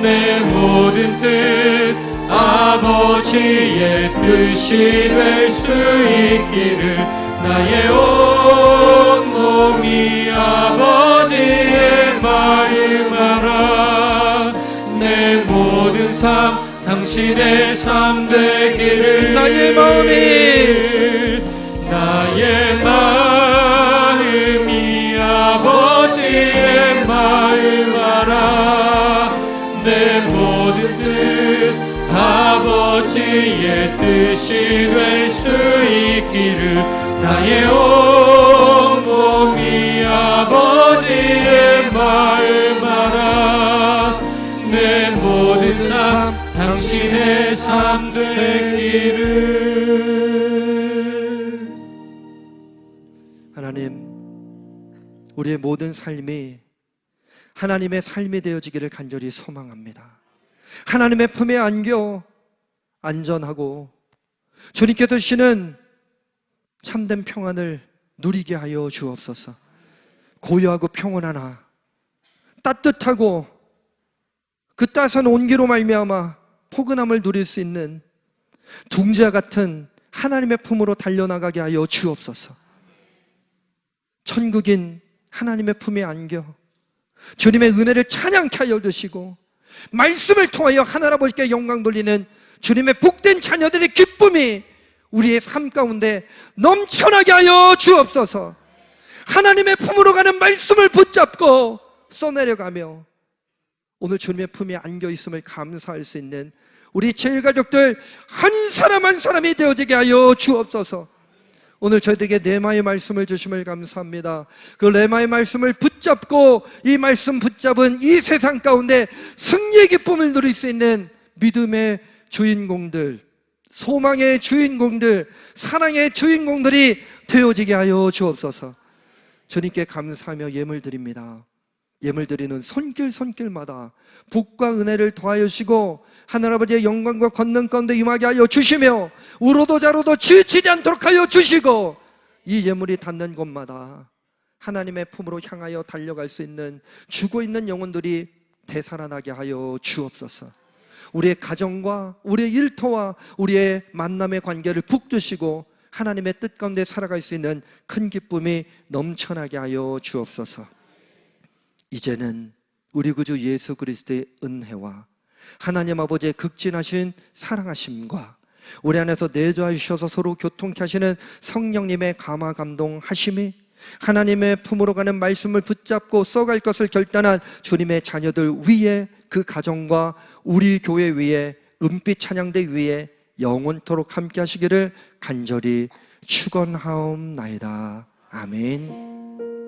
내 모든 뜻 아버지의 뜻이 될 수 있기를. 나의 온 몸이 아버지의 마음 알아 내 모든 삶 당신의 삶 되기를. 나의 마음이 아버지의 마음 알아 내 모든 뜻 아버지의 뜻이 될 수 있기를. 나의 온 몸이 아버지의 마음 알아 내 모든 삶 당신의 삶 되기를. 하나님, 우리의 모든 삶이 하나님의 삶이 되어지기를 간절히 소망합니다. 하나님의 품에 안겨 안전하고 주님께 주시는 참된 평안을 누리게 하여 주옵소서. 고요하고 평온하나 따뜻하고 그 따스한 온기로 말미암아 포근함을 누릴 수 있는 둥지와 같은 하나님의 품으로 달려나가게 하여 주옵소서. 천국인 하나님의 품에 안겨 주님의 은혜를 찬양케 하여 주시고 말씀을 통하여 하나님 아버지께 영광 돌리는 주님의 복된 자녀들의 기쁨이 우리의 삶 가운데 넘쳐나게 하여 주옵소서. 하나님의 품으로 가는 말씀을 붙잡고 써내려가며 오늘 주님의 품에 안겨 있음을 감사할 수 있는 우리 제일가족들 한 사람 한 사람이 되어지게 하여 주옵소서. 오늘 저희들에게 레마의 말씀을 주심을 감사합니다. 그 레마의 말씀을 붙잡고 이 말씀 붙잡은 이 세상 가운데 승리의 기쁨을 누릴 수 있는 믿음의 주인공들, 소망의 주인공들, 사랑의 주인공들이 되어지게 하여 주옵소서. 주님께 감사하며 예물 드립니다. 예물 드리는 손길마다 복과 은혜를 더하여 주시고 하늘 아버지의 영광과 권능 가운데 임하게 하여 주시며 우로도 자로도 지치지 않도록 하여 주시고 이 예물이 닿는 곳마다 하나님의 품으로 향하여 달려갈 수 있는 죽어있는 영혼들이 되살아나게 하여 주옵소서. 우리의 가정과 우리의 일터와 우리의 만남의 관계를 북두시고 하나님의 뜻 가운데 살아갈 수 있는 큰 기쁨이 넘쳐나게 하여 주옵소서. 이제는 우리 구주 예수 그리스도의 은혜와 하나님 아버지의 극진하신 사랑하심과 우리 안에서 내주하 주셔서 서로 교통케 하시는 성령님의 감화 감동하심이 하나님의 품으로 가는 말씀을 붙잡고 써갈 것을 결단한 주님의 자녀들 위에, 그 가정과 우리 교회 위에, 은빛 찬양대 위에 영원토록 함께 하시기를 간절히 축원하옵나이다. 아멘.